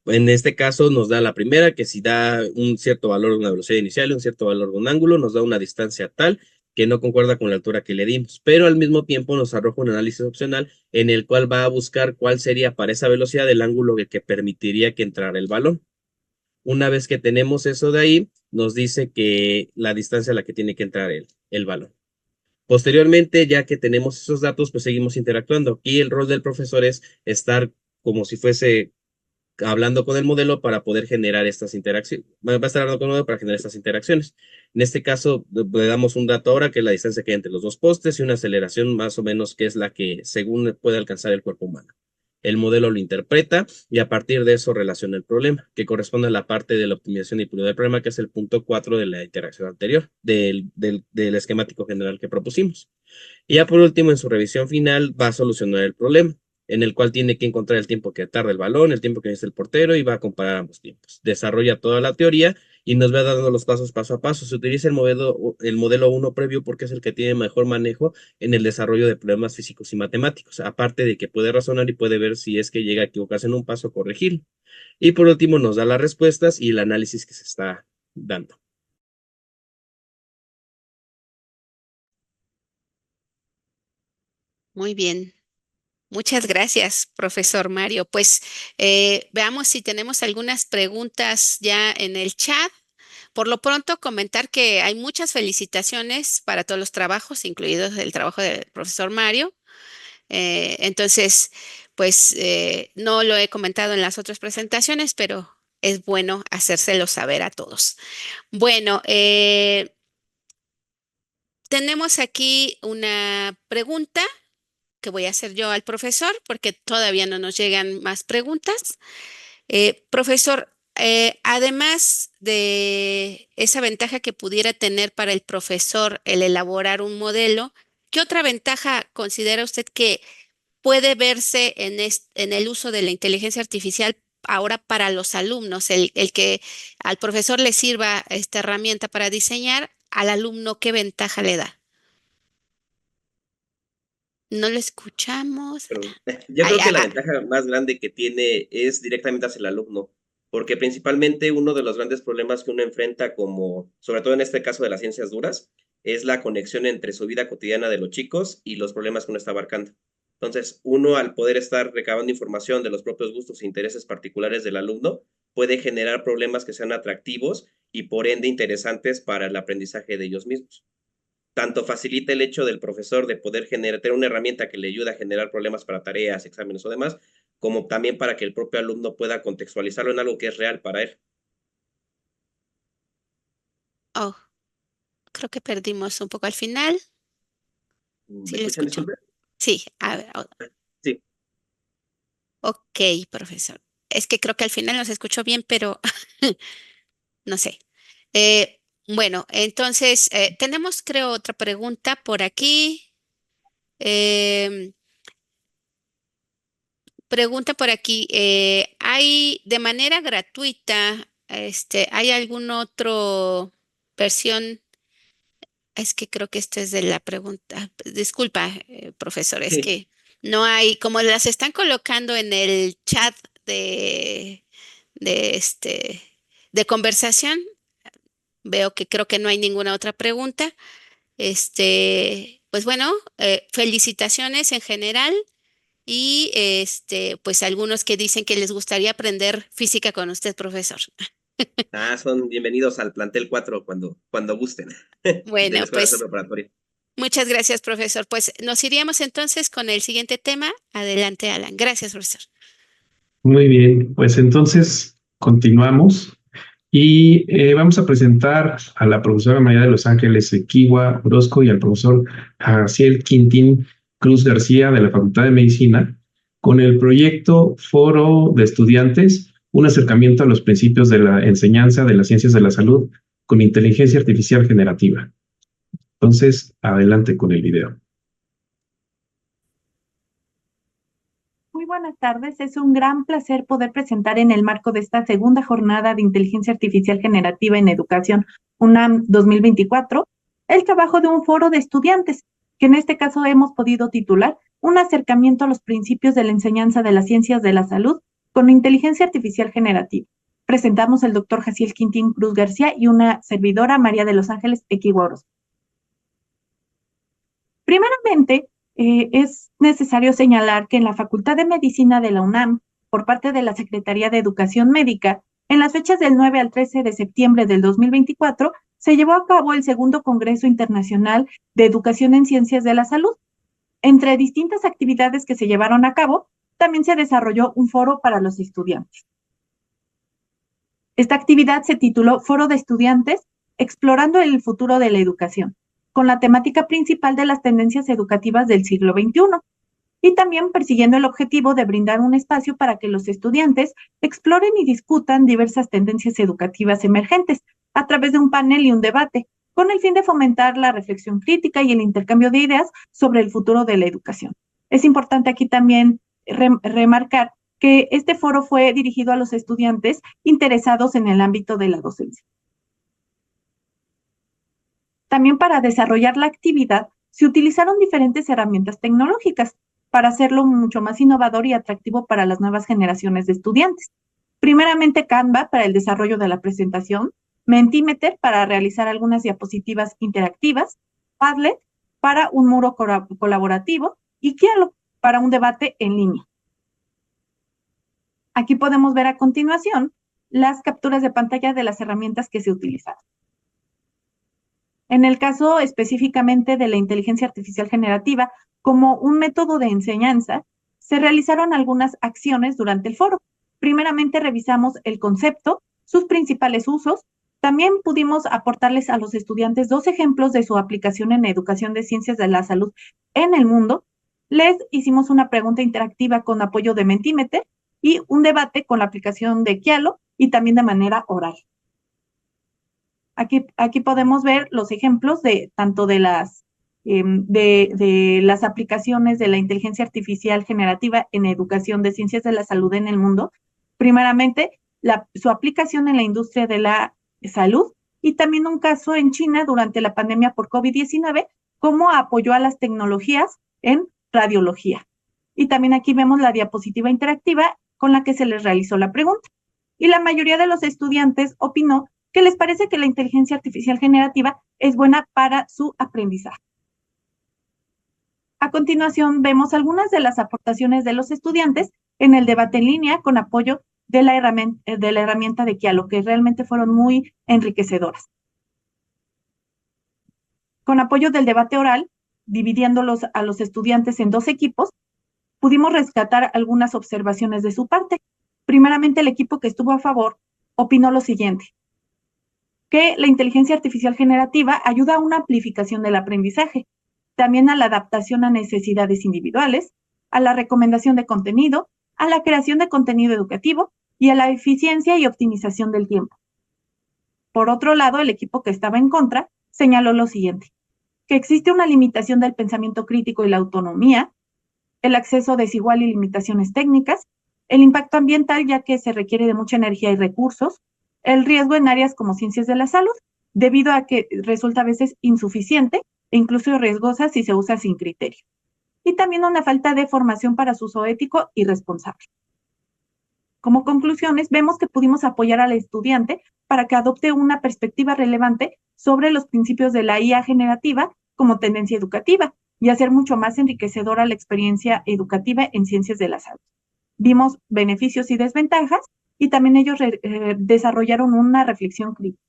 En este caso nos da la primera, que si da un cierto valor de una velocidad inicial y un cierto valor de un ángulo, nos da una distancia tal que no concuerda con la altura que le dimos, pero al mismo tiempo nos arroja un análisis opcional en el cual va a buscar cuál sería para esa velocidad el ángulo que permitiría que entrara el balón. Una vez que tenemos eso de ahí, nos dice que la distancia a la que tiene que entrar el balón. Posteriormente, ya que tenemos esos datos, pues seguimos interactuando. Aquí el rol del profesor es estar como si fuese hablando con el modelo para poder generar estas interacciones. Va a estar hablando con el modelo para generar estas interacciones. En este caso, le damos un dato ahora que es la distancia que hay entre los dos postes y una aceleración más o menos que es la que según puede alcanzar el cuerpo humano. El modelo lo interpreta y a partir de eso relaciona el problema, que corresponde a la parte de la optimización y pulido del problema, que es el punto 4 de la interacción anterior, del esquemático general que propusimos. Y ya por último, en su revisión final, va a solucionar el problema, en el cual tiene que encontrar el tiempo que tarda el balón, el tiempo que necesita el portero, y va a comparar ambos tiempos. Desarrolla toda la teoría y nos va dando los pasos paso a paso. Se utiliza el modelo 1 previo porque es el que tiene mejor manejo en el desarrollo de problemas físicos y matemáticos, aparte de que puede razonar y puede ver si es que llega a equivocarse en un paso, corregirlo. Y por último, nos da las respuestas y el análisis que se está dando. Muy bien. Muchas gracias, profesor Mario. Pues veamos si tenemos algunas preguntas ya en el chat. Por lo pronto, comentar que hay muchas felicitaciones para todos los trabajos, incluidos el trabajo del profesor Mario. Entonces, pues no lo he comentado en las otras presentaciones, pero es bueno hacérselo saber a todos. Bueno, tenemos aquí una pregunta que voy a hacer yo al profesor porque todavía no nos llegan más preguntas. Profesor, además de esa ventaja que pudiera tener para el profesor el elaborar un modelo, ¿qué otra ventaja considera usted que puede verse en el uso de la inteligencia artificial ahora para los alumnos? El que al profesor le sirva esta herramienta para diseñar, al alumno, ¿qué ventaja le da? No lo escuchamos. Yo creo que la ventaja más grande que tiene es directamente hacia el alumno, porque principalmente uno de los grandes problemas que uno enfrenta, como sobre todo en este caso de las ciencias duras, es la conexión entre su vida cotidiana de los chicos y los problemas que uno está abarcando. Entonces, uno al poder estar recabando información de los propios gustos e intereses particulares del alumno, puede generar problemas que sean atractivos y por ende interesantes para el aprendizaje de ellos mismos. Tanto facilita el hecho del profesor de poder tener una herramienta que le ayude a generar problemas para tareas, exámenes o demás, como también para que el propio alumno pueda contextualizarlo en algo que es real para él. Oh, creo que perdimos un poco al final. ¿Me escuchan, disculpe? Sí, a ver. Sí. Ok, profesor. Es que creo que al final nos escuchó bien, pero no sé. Bueno, entonces tenemos, creo, otra pregunta por aquí. Pregunta por aquí. ¿Hay de manera gratuita, hay alguna otra versión? Es que creo que esta es de la pregunta. Disculpa, profesor, es que no hay, como las están colocando en el chat de, de conversación, veo que creo que no hay ninguna otra pregunta. Pues bueno, felicitaciones en general y pues algunos que dicen que les gustaría aprender física con usted, profesor. Son bienvenidos al plantel 4 cuando gusten. Bueno, de la Escuela pues Preparatoria. muchas gracias, profesor. Pues nos iríamos entonces con el siguiente tema. Adelante, Alan. Gracias, profesor. Muy bien, pues entonces continuamos y vamos a presentar a la profesora María de los Ángeles Equiwa Orozco y al profesor Jaciel Quintín Cruz García de la Facultad de Medicina con el proyecto Foro de Estudiantes, un acercamiento a los principios de la enseñanza de las ciencias de la salud con inteligencia artificial generativa. Entonces, adelante con el video. Muy buenas tardes, es un gran placer poder presentar en el marco de esta segunda jornada de Inteligencia Artificial Generativa en Educación UNAM 2024, el trabajo de un foro de estudiantes, que en este caso hemos podido titular Un acercamiento a los principios de la enseñanza de las ciencias de la salud con inteligencia artificial generativa. Presentamos el doctor Jaciel Quintín Cruz García y una servidora, María de los Ángeles Equiwa Orozco. Primeramente, es necesario señalar que en la Facultad de Medicina de la UNAM, por parte de la Secretaría de Educación Médica, en las fechas del 9 al 13 de septiembre del 2024, se llevó a cabo el segundo Congreso Internacional de Educación en Ciencias de la Salud. Entre distintas actividades que se llevaron a cabo, también se desarrolló un foro para los estudiantes. Esta actividad se tituló Foro de Estudiantes Explorando el futuro de la educación, con la temática principal de las tendencias educativas del siglo XXI, y también persiguiendo el objetivo de brindar un espacio para que los estudiantes exploren y discutan diversas tendencias educativas emergentes a través de un panel y un debate, con el fin de fomentar la reflexión crítica y el intercambio de ideas sobre el futuro de la educación. Es importante aquí también remarcar que este foro fue dirigido a los estudiantes interesados en el ámbito de la docencia. También para desarrollar la actividad se utilizaron diferentes herramientas tecnológicas para hacerlo mucho más innovador y atractivo para las nuevas generaciones de estudiantes. Primeramente Canva para el desarrollo de la presentación, Mentimeter para realizar algunas diapositivas interactivas, Padlet para un muro colaborativo y Kialo para un debate en línea. Aquí podemos ver a continuación las capturas de pantalla de las herramientas que se utilizaron. En el caso específicamente de la inteligencia artificial generativa, como un método de enseñanza, se realizaron algunas acciones durante el foro. Primeramente revisamos el concepto, sus principales usos. También pudimos aportarles a los estudiantes 2 ejemplos de su aplicación en educación de ciencias de la salud en el mundo. Les hicimos una pregunta interactiva con apoyo de Mentimeter y un debate con la aplicación de Kialo y también de manera oral. Aquí podemos ver los ejemplos de tanto de las aplicaciones de la inteligencia artificial generativa en educación de ciencias de la salud en el mundo. Primeramente, su aplicación en la industria de la salud y también un caso en China durante la pandemia por COVID-19, cómo apoyó a las tecnologías en radiología. Y también aquí vemos la diapositiva interactiva con la que se les realizó la pregunta. Y la mayoría de los estudiantes opinó que les parece que la inteligencia artificial generativa es buena para su aprendizaje. A continuación, vemos algunas de las aportaciones de los estudiantes en el debate en línea con apoyo de la herramienta de Kialo, que realmente fueron muy enriquecedoras. Con apoyo del debate oral, dividiéndolos a los estudiantes en 2 equipos, pudimos rescatar algunas observaciones de su parte. Primeramente, el equipo que estuvo a favor opinó lo siguiente: que la inteligencia artificial generativa ayuda a una amplificación del aprendizaje, también a la adaptación a necesidades individuales, a la recomendación de contenido, a la creación de contenido educativo y a la eficiencia y optimización del tiempo. Por otro lado, el equipo que estaba en contra señaló lo siguiente: que existe una limitación del pensamiento crítico y la autonomía, el acceso desigual y limitaciones técnicas, el impacto ambiental ya que se requiere de mucha energía y recursos, el riesgo en áreas como ciencias de la salud, debido a que resulta a veces insuficiente e incluso riesgosa si se usa sin criterio. Y también una falta de formación para su uso ético y responsable. Como conclusiones, vemos que pudimos apoyar al estudiante para que adopte una perspectiva relevante sobre los principios de la IA generativa como tendencia educativa y hacer mucho más enriquecedora la experiencia educativa en ciencias de la salud. Vimos beneficios y desventajas y también ellos desarrollaron una reflexión crítica.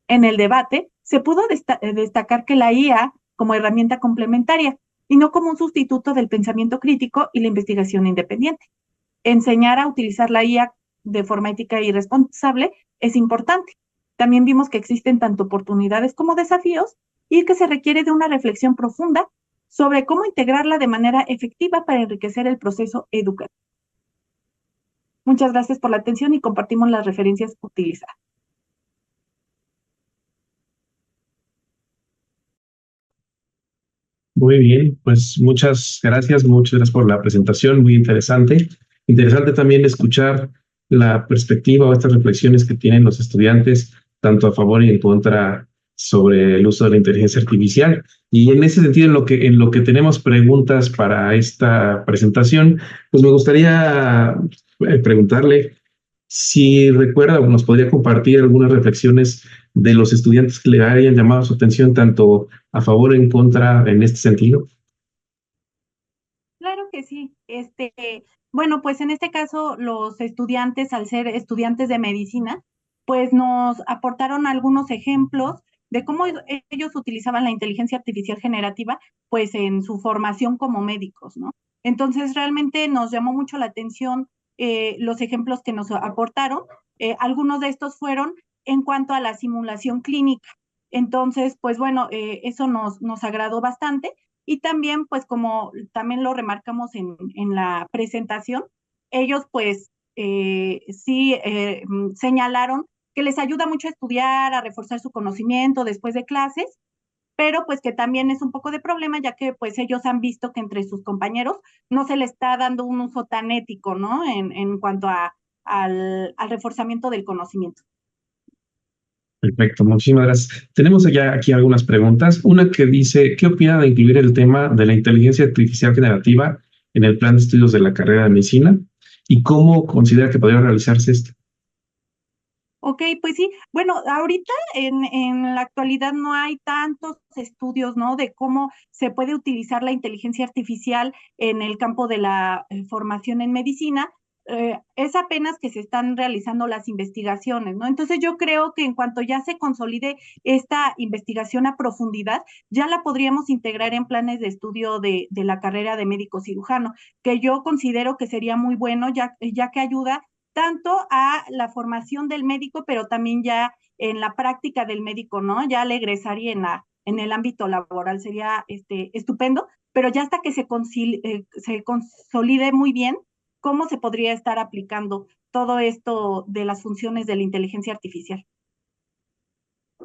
En el debate se pudo destacar que la IA como herramienta complementaria y no como un sustituto del pensamiento crítico y la investigación independiente. Enseñar a utilizar la IA de forma ética y responsable es importante. También vimos que existen tanto oportunidades como desafíos y que se requiere de una reflexión profunda sobre cómo integrarla de manera efectiva para enriquecer el proceso educativo. Muchas gracias por la atención y compartimos las referencias utilizadas. Muy bien, pues muchas gracias por la presentación, muy interesante. Interesante también escuchar la perspectiva o estas reflexiones que tienen los estudiantes, tanto a favor y en contra sobre el uso de la inteligencia artificial. Y en ese sentido, en lo que tenemos preguntas para esta presentación, pues me gustaría preguntarle si recuerda o nos podría compartir algunas reflexiones de los estudiantes que le hayan llamado su atención tanto a favor o en contra en este sentido. Claro que sí. Bueno, pues en este caso los estudiantes, al ser estudiantes de medicina, pues nos aportaron algunos ejemplos de cómo ellos utilizaban la inteligencia artificial generativa, pues en su formación como médicos, ¿no? Entonces realmente nos llamó mucho la atención los ejemplos que nos aportaron algunos de estos fueron en cuanto a la simulación clínica. Entonces, pues bueno, eso nos agradó bastante. Y también, pues como también lo remarcamos en la presentación, ellos pues sí señalaron que les ayuda mucho a estudiar, a reforzar su conocimiento después de clases, pero pues que también es un poco de problema, ya que pues ellos han visto que entre sus compañeros no se le está dando un uso tan ético, ¿no? En cuanto al reforzamiento del conocimiento. Perfecto, muchísimas gracias. Tenemos ya aquí algunas preguntas. Una que dice, ¿qué opina de incluir el tema de la inteligencia artificial generativa en el plan de estudios de la carrera de medicina? ¿Y cómo considera que podría realizarse esto? Ok, pues sí. Bueno, ahorita en la actualidad no hay tantos estudios, ¿no? De cómo se puede utilizar la inteligencia artificial en el campo de la formación en medicina. Es apenas que se están realizando las investigaciones, ¿no? Entonces yo creo que en cuanto ya se consolide esta investigación a profundidad, ya la podríamos integrar en planes de estudio de la carrera de médico cirujano, que yo considero que sería muy bueno, ya que ayuda tanto a la formación del médico, pero también ya en la práctica del médico, ¿no? Ya le egresaría en el ámbito laboral, sería estupendo, pero ya hasta que se consolide muy bien cómo se podría estar aplicando todo esto de las funciones de la inteligencia artificial.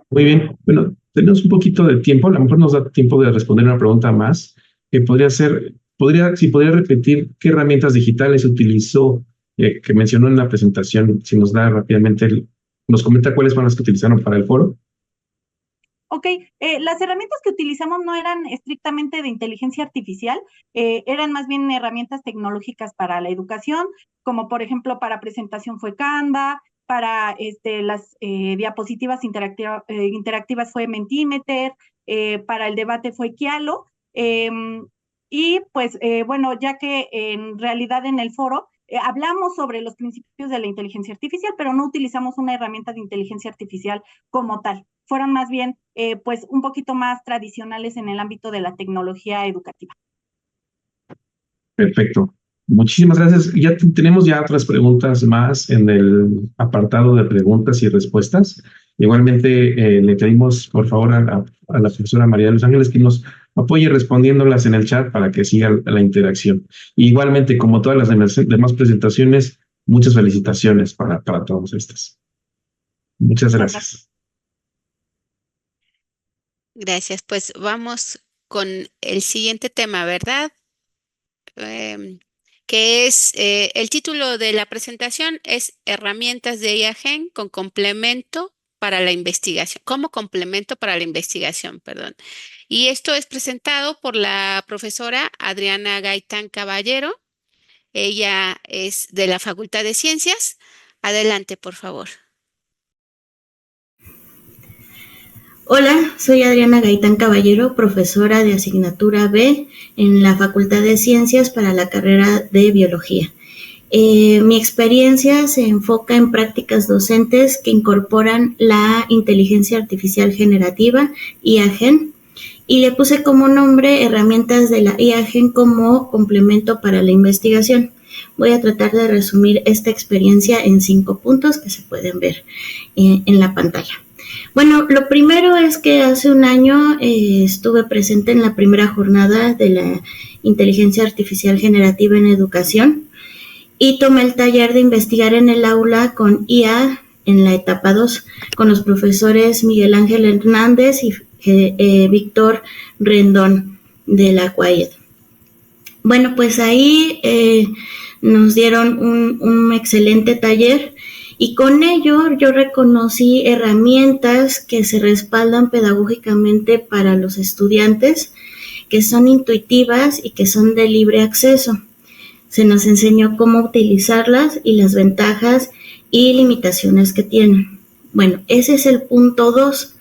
Muy bien. Bueno, tenemos un poquito de tiempo. A lo mejor nos da tiempo de responder una pregunta más, que podría ser, si podría repetir qué herramientas digitales utilizó, que mencionó en la presentación, si nos da rápidamente, nos comenta cuáles fueron las que utilizaron para el foro. Ok, las herramientas que utilizamos no eran estrictamente de inteligencia artificial, eran más bien herramientas tecnológicas para la educación, como por ejemplo para presentación fue Canva, para las diapositivas interactivas fue Mentimeter, para el debate fue Kialo, y pues bueno, ya que en realidad en el foro hablamos sobre los principios de la inteligencia artificial, pero no utilizamos una herramienta de inteligencia artificial como tal. Fueron más bien, pues, un poquito más tradicionales en el ámbito de la tecnología educativa. Perfecto. Muchísimas gracias. Ya tenemos otras preguntas más en el apartado de preguntas y respuestas. Igualmente, le pedimos, por favor, a la profesora María de los Ángeles que nos apoye respondiéndolas en el chat para que siga la interacción. Igualmente, como todas las demás presentaciones, muchas felicitaciones para todas estas. Muchas gracias. Gracias. Pues vamos con el siguiente tema, ¿verdad? Que es el título de la presentación es Herramientas de IAGEN con complemento para la investigación, como complemento para la investigación, perdón. Y esto es presentado por la profesora Adriana Gaitán Caballero. Ella es de la Facultad de Ciencias. Adelante, por favor. Hola, soy Adriana Gaitán Caballero, profesora de asignatura B en la Facultad de Ciencias para la carrera de Biología. Mi experiencia se enfoca en prácticas docentes que incorporan la inteligencia artificial generativa, IAGEN, y le puse como nombre herramientas de la IAGEN como complemento para la investigación. Voy a tratar de resumir esta experiencia en 5 puntos que se pueden ver en la pantalla. Bueno, lo primero es que hace un año estuve presente en la primera jornada de la inteligencia artificial generativa en educación y tomé el taller de investigar en el aula con IA en la etapa 2 con los profesores Miguel Ángel Hernández y Víctor Rendón de la UAED. Bueno, pues ahí nos dieron un excelente taller y con ello yo reconocí herramientas que se respaldan pedagógicamente para los estudiantes, que son intuitivas y que son de libre acceso. Se nos enseñó cómo utilizarlas y las ventajas y limitaciones que tienen. Bueno, ese es el punto 2.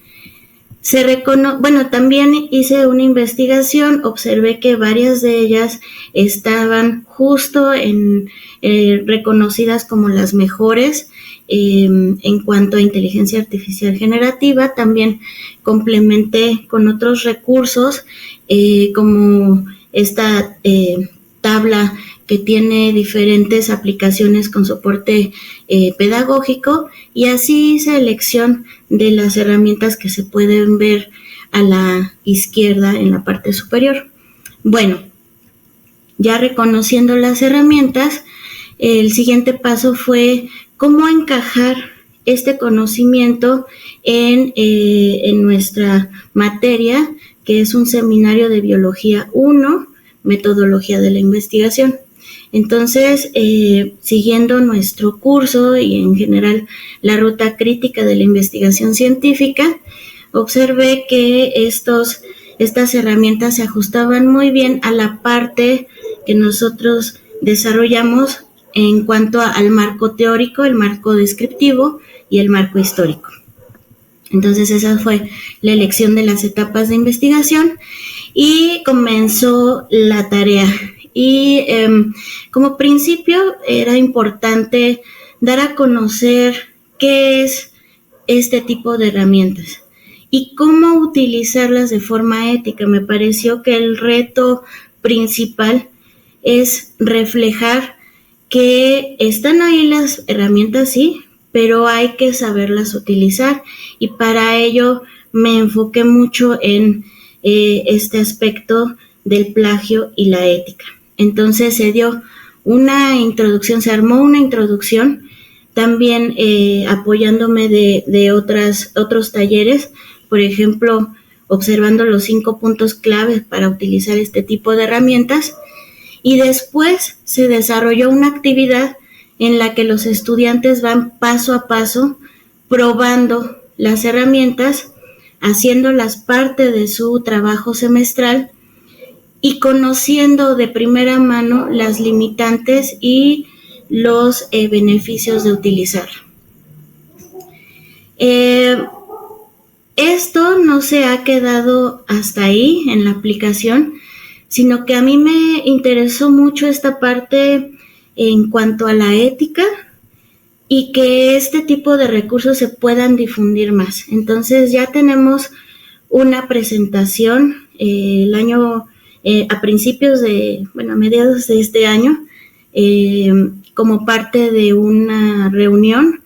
También hice una investigación, observé que varias de ellas estaban justo reconocidas como las mejores en cuanto a inteligencia artificial generativa. También complementé con otros recursos como esta tabla que tiene diferentes aplicaciones con soporte pedagógico, y así hice elección de las herramientas que se pueden ver a la izquierda en la parte superior. Bueno, ya reconociendo las herramientas, el siguiente paso fue cómo encajar este conocimiento en nuestra materia, que es un seminario de Biología 1, Metodología de la Investigación. Entonces, siguiendo nuestro curso y en general la ruta crítica de la investigación científica, observé que estas herramientas se ajustaban muy bien a la parte que nosotros desarrollamos en cuanto al marco teórico, el marco descriptivo y el marco histórico. Entonces esa fue la elección de las etapas de investigación y comenzó la tarea. Y como principio era importante dar a conocer qué es este tipo de herramientas y cómo utilizarlas de forma ética. Me pareció que el reto principal es reflejar que están ahí las herramientas, sí, pero hay que saberlas utilizar, y para ello me enfoqué mucho en este aspecto del plagio y la ética. Entonces se dio una introducción, se armó una introducción, también apoyándome de otros talleres, por ejemplo, observando los 5 puntos claves para utilizar este tipo de herramientas, y después se desarrolló una actividad en la que los estudiantes van paso a paso probando las herramientas, haciéndolas parte de su trabajo semestral y conociendo de primera mano las limitantes y los beneficios de utilizarla. Esto no se ha quedado hasta ahí en la aplicación, sino que a mí me interesó mucho esta parte en cuanto a la ética y que este tipo de recursos se puedan difundir más. Entonces ya tenemos una presentación a mediados de este año, como parte de una reunión.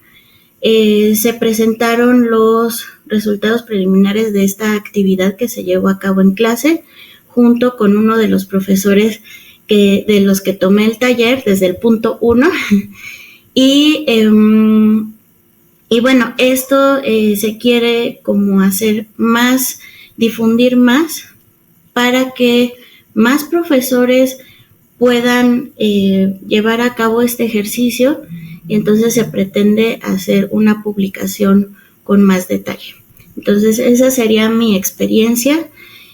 Se presentaron los resultados preliminares de esta actividad que se llevó a cabo en clase, junto con uno de los profesores de los que tomé el taller desde el punto 1. Y bueno, esto se quiere como hacer más, difundir más, para que más profesores puedan llevar a cabo este ejercicio, y entonces se pretende hacer una publicación con más detalle. Entonces esa sería mi experiencia,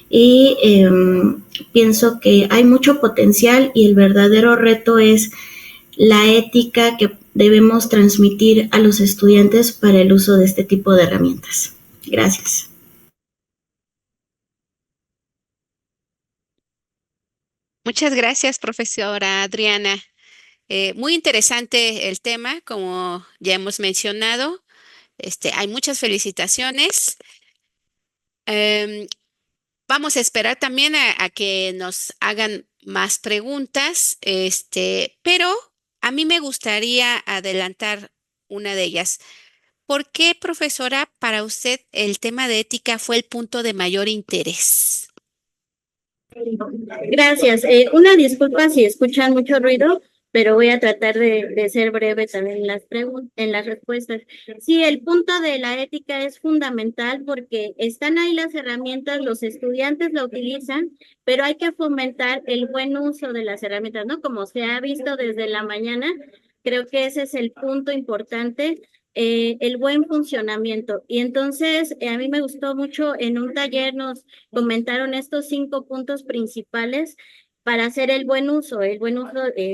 y pienso que hay mucho potencial, y el verdadero reto es la ética que debemos transmitir a los estudiantes para el uso de este tipo de herramientas. Gracias. Muchas gracias, profesora Adriana. Muy interesante el tema, como ya hemos mencionado. Hay muchas felicitaciones. Vamos a esperar también a que nos hagan más preguntas, pero a mí me gustaría adelantar una de ellas. ¿Por qué, profesora, para usted el tema de ética fue el punto de mayor interés? Gracias. Una disculpa si escuchan mucho ruido, pero voy a tratar de ser breve también en las respuestas. Sí, el punto de la ética es fundamental porque están ahí las herramientas, los estudiantes la utilizan, pero hay que fomentar el buen uso de las herramientas, ¿no? Como se ha visto desde la mañana, creo que ese es el punto importante. El buen funcionamiento. Y entonces a mí me gustó mucho, en un taller nos comentaron estos 5 puntos principales para hacer el buen uso de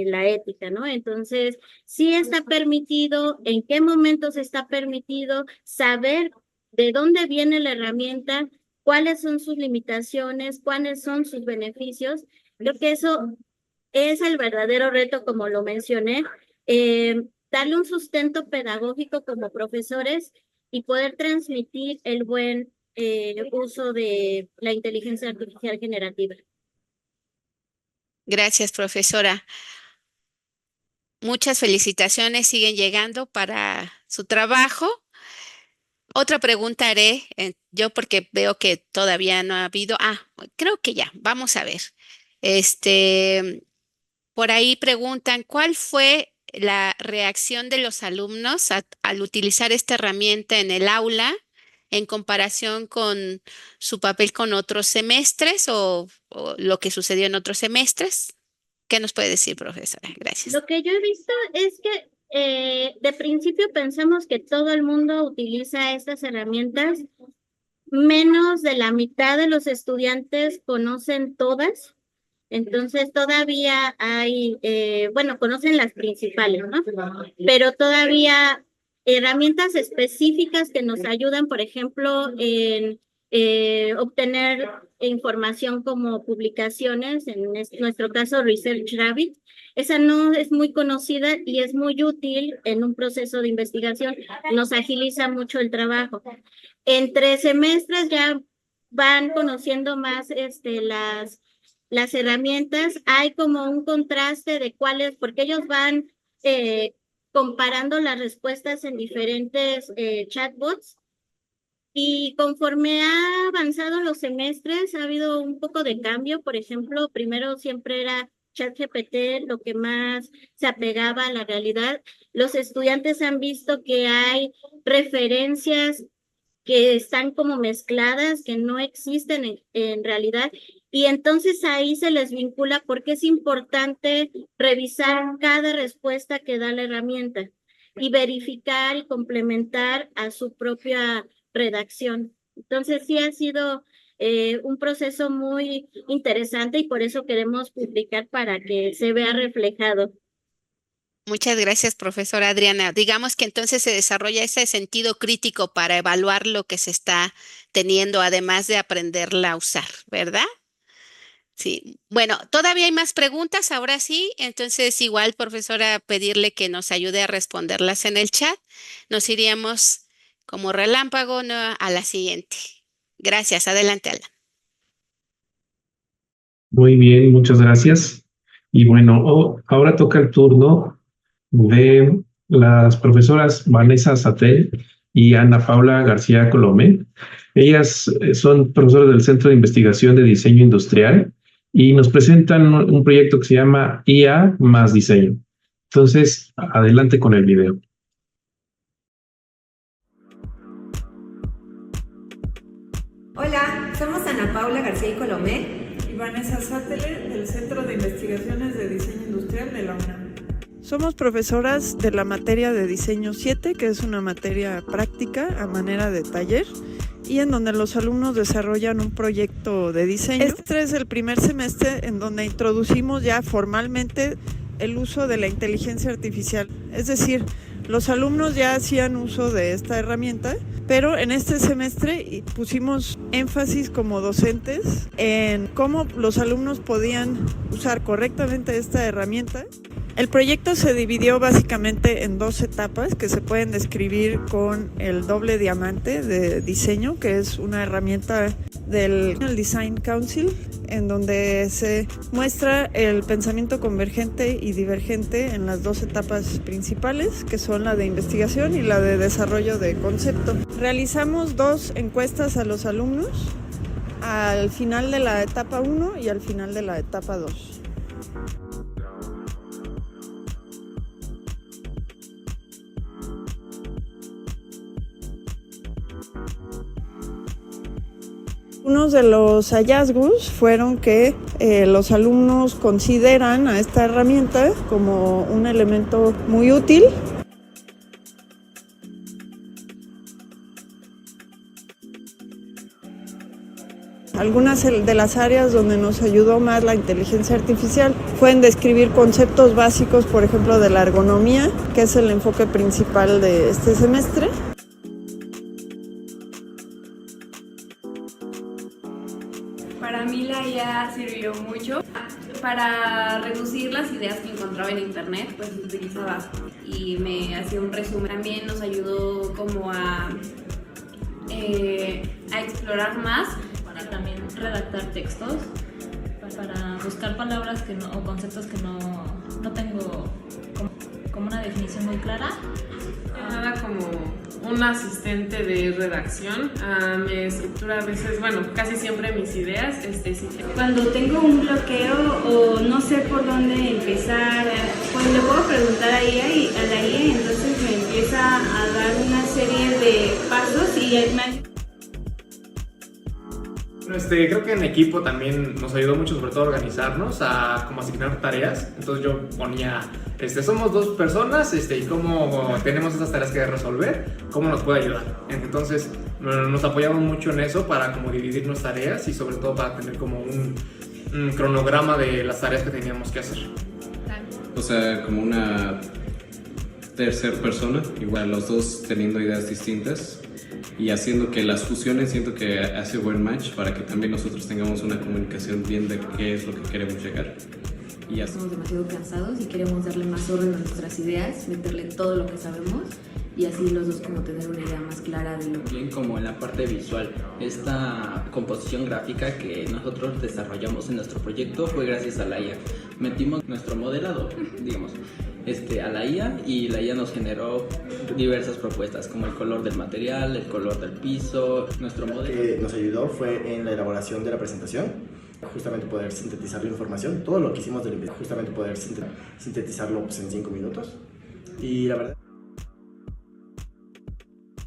la ética, ¿no? Entonces, sí está permitido, en qué momentos está permitido, saber de dónde viene la herramienta, cuáles son sus limitaciones, cuáles son sus beneficios. Creo que eso es el verdadero reto, como lo mencioné. Darle un sustento pedagógico como profesores y poder transmitir el buen uso de la inteligencia artificial generativa. Gracias, profesora. Muchas felicitaciones siguen llegando para su trabajo. Otra pregunta haré yo porque veo que todavía no ha habido. Creo que ya, vamos a ver. Por ahí preguntan, ¿cuál fue la reacción de los alumnos al utilizar esta herramienta en el aula en comparación con su papel con otros semestres o lo que sucedió en otros semestres? ¿Qué nos puede decir, profesora? Gracias. Lo que yo he visto es que de principio pensamos que todo el mundo utiliza estas herramientas, menos de la mitad de los estudiantes conocen todas, entonces todavía hay, conocen las principales, ¿no? Pero todavía herramientas específicas que nos ayudan, por ejemplo, en obtener información como publicaciones, en nuestro caso Research Rabbit. Esa no es muy conocida y es muy útil en un proceso de investigación, nos agiliza mucho el trabajo. Entre semestres ya van conociendo más las herramientas, hay como un contraste de cuáles, porque ellos van comparando las respuestas en diferentes chatbots. Y conforme ha avanzado los semestres, ha habido un poco de cambio. Por ejemplo, primero siempre era ChatGPT lo que más se apegaba a la realidad. Los estudiantes han visto que hay referencias que están como mezcladas, que no existen en realidad. Y entonces ahí se les vincula porque es importante revisar cada respuesta que da la herramienta y verificar y complementar a su propia redacción. Entonces sí ha sido un proceso muy interesante y por eso queremos publicar para que se vea reflejado. Muchas gracias, profesora Adriana. Digamos que entonces se desarrolla ese sentido crítico para evaluar lo que se está teniendo, además de aprenderla a usar, ¿verdad? Sí. Bueno, todavía hay más preguntas, ahora sí. Entonces, igual, profesora, pedirle que nos ayude a responderlas en el chat. Nos iríamos como relámpago, ¿no?, a la siguiente. Gracias. Adelante, Alan. Muy bien, muchas gracias. Y bueno, ahora toca el turno de las profesoras Vanessa Satel y Ana Paula García Colomé. Ellas son profesoras del Centro de Investigación de Diseño Industrial y nos presentan un proyecto que se llama IA más diseño. Entonces, adelante con el video. Hola, somos Ana Paula García Colomé y Vanessa Sattler del Centro de Investigaciones de Diseño Industrial de la UNAM. Somos profesoras de la materia de Diseño 7, que es una materia práctica a manera de taller, y en donde los alumnos desarrollan un proyecto de diseño. Este es el primer semestre en donde introducimos ya formalmente el uso de la inteligencia artificial. Es decir, los alumnos ya hacían uso de esta herramienta, pero en este semestre pusimos énfasis como docentes en cómo los alumnos podían usar correctamente esta herramienta. El proyecto se dividió básicamente en 2 etapas que se pueden describir con el doble diamante de diseño, que es una herramienta del Design Council, en donde se muestra el pensamiento convergente y divergente en las 2 etapas principales, que son la de investigación y la de desarrollo de concepto. Realizamos 2 encuestas a los alumnos al final de la etapa 1 y al final de la etapa 2. Unos de los hallazgos fueron que los alumnos consideran a esta herramienta como un elemento muy útil. Algunas de las áreas donde nos ayudó más la inteligencia artificial fue en describir conceptos básicos, por ejemplo, de la ergonomía, que es el enfoque principal de este semestre. Para mí la IA sirvió mucho para reducir las ideas que encontraba en internet, pues utilizaba y me hacía un resumen. También nos ayudó como a explorar más, para también redactar textos, para buscar palabras que no, o conceptos que no tengo. como una definición muy clara. Nada como un asistente de redacción. Mi estructura a veces, bueno, casi siempre mis ideas. Sí. Cuando tengo un bloqueo o no sé por dónde empezar, pues le puedo preguntar a la IA y entonces me empieza a dar una serie de pasos y creo que en equipo también nos ayudó mucho, sobre todo a organizarnos, a como asignar tareas. Entonces yo ponía, somos 2 personas y cómo tenemos esas tareas que resolver, cómo nos puede ayudar. Entonces nos apoyamos mucho en eso para como dividirnos tareas y sobre todo para tener como un cronograma de las tareas que teníamos que hacer. O sea, como una tercera persona, igual los dos teniendo ideas distintas y haciendo que las fusiones, siento que hace buen match para que también nosotros tengamos una comunicación bien de qué es lo que queremos llegar. Y ya. Estamos demasiado cansados y queremos darle más orden a nuestras ideas, meterle todo lo que sabemos y así los dos como tener una idea más clara de lo que... Bien, como en la parte visual, esta composición gráfica que nosotros desarrollamos en nuestro proyecto fue gracias a la IA. Metimos nuestro modelado, digamos, a la IA y la IA nos generó diversas propuestas como el color del material, el color del piso, nuestro modelo. Lo que nos ayudó fue en la elaboración de la presentación, justamente poder sintetizar la información, todo lo que hicimos del video, justamente poder sintetizarlo pues, en 5 minutos y la verdad...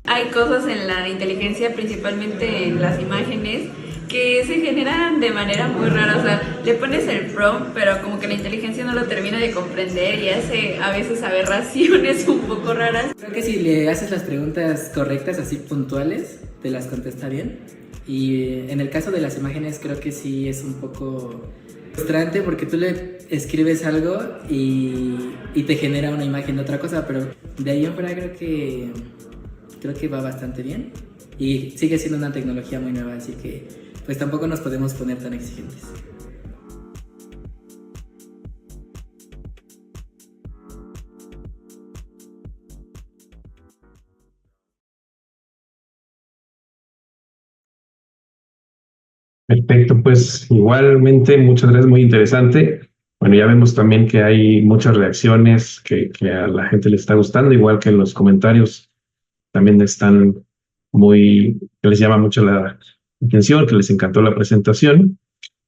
Hay cosas en la inteligencia, principalmente en las imágenes, que se generan de manera muy rara. O sea, le pones el prompt, pero como que la inteligencia no lo termina de comprender y hace a veces aberraciones un poco raras. Creo que si le haces las preguntas correctas, así puntuales, te las contesta bien. Y en el caso de las imágenes creo que sí es un poco frustrante porque tú le escribes algo y te genera una imagen de otra cosa, pero de ahí en fuera creo que va bastante bien y sigue siendo una tecnología muy nueva, así que pues tampoco nos podemos poner tan exigentes. Perfecto, pues igualmente, muchas gracias, muy interesante. Bueno, ya vemos también que hay muchas reacciones que a la gente le está gustando, igual que en los comentarios también están que les llama mucho la atención, que les encantó la presentación.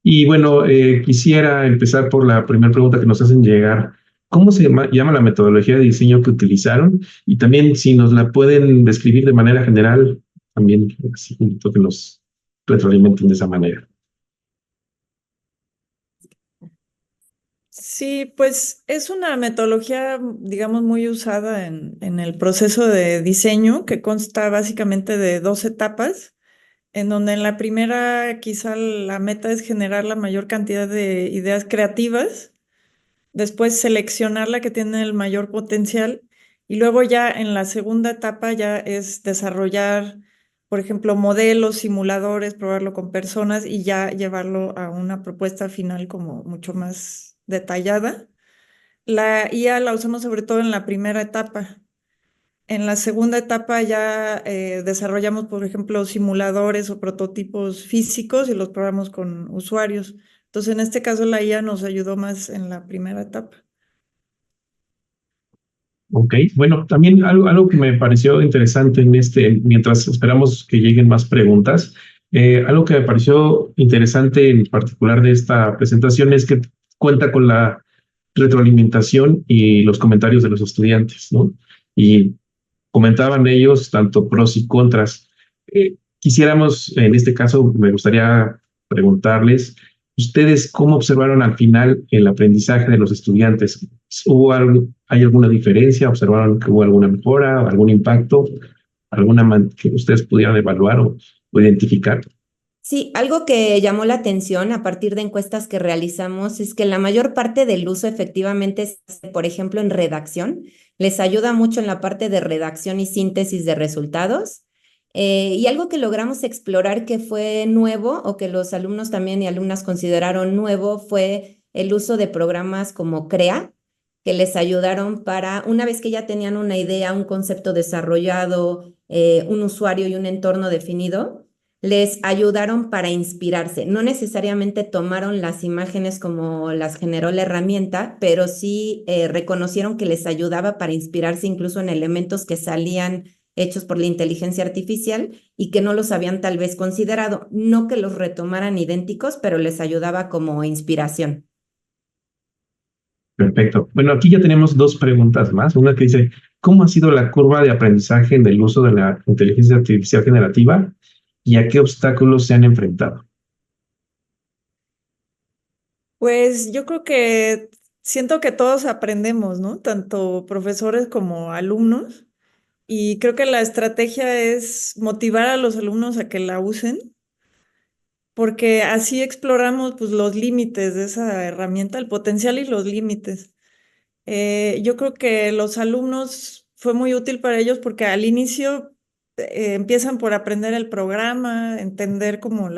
Y bueno, quisiera empezar por la primera pregunta que nos hacen llegar. ¿Cómo se llama la metodología de diseño que utilizaron? Y también si nos la pueden describir de manera general, también así que nos retroalimenten de esa manera. Sí, pues es una metodología, digamos, muy usada en el proceso de diseño que consta básicamente de 2 etapas, en donde en la primera quizá la meta es generar la mayor cantidad de ideas creativas, después seleccionar la que tiene el mayor potencial y luego ya en la segunda etapa ya es desarrollar, por ejemplo, modelos, simuladores, probarlo con personas y ya llevarlo a una propuesta final como mucho más detallada. La IA la usamos sobre todo en la primera etapa. En la segunda etapa ya desarrollamos, por ejemplo, simuladores o prototipos físicos y los probamos con usuarios. Entonces, en este caso, la IA nos ayudó más en la primera etapa. Ok, bueno, también algo que me pareció interesante mientras esperamos que lleguen más preguntas, algo que me pareció interesante en particular de esta presentación es que cuenta con la retroalimentación y los comentarios de los estudiantes, ¿no? Y comentaban ellos tanto pros y contras. Quisiéramos, en este caso, me gustaría preguntarles, ¿ustedes cómo observaron al final el aprendizaje de los estudiantes? ¿Hay alguna diferencia? ¿Observaron que hubo alguna mejora, algún impacto, que ustedes pudieran evaluar o identificar? Sí, algo que llamó la atención a partir de encuestas que realizamos es que la mayor parte del uso efectivamente es, por ejemplo, en redacción. Les ayuda mucho en la parte de redacción y síntesis de resultados. Y algo que logramos explorar que fue nuevo o que los alumnos también y alumnas consideraron nuevo fue el uso de programas como CREA, que les ayudaron para, una vez que ya tenían una idea, un concepto desarrollado, un usuario y un entorno definido, les ayudaron para inspirarse. No necesariamente tomaron las imágenes como las generó la herramienta, pero sí reconocieron que les ayudaba para inspirarse incluso en elementos que salían hechos por la inteligencia artificial y que no los habían tal vez considerado. No que los retomaran idénticos, pero les ayudaba como inspiración. Perfecto. Bueno, aquí ya tenemos dos preguntas más. Una que dice, ¿cómo ha sido la curva de aprendizaje en el uso de la inteligencia artificial generativa y a qué obstáculos se han enfrentado? Pues yo creo que siento que todos aprendemos, ¿no? Tanto profesores como alumnos. Y creo que la estrategia es motivar a los alumnos a que la usen, porque así exploramos pues, los límites de esa herramienta, el potencial y los límites. Yo creo que los alumnos fue muy útil para ellos porque al inicio empiezan por aprender el programa, entender como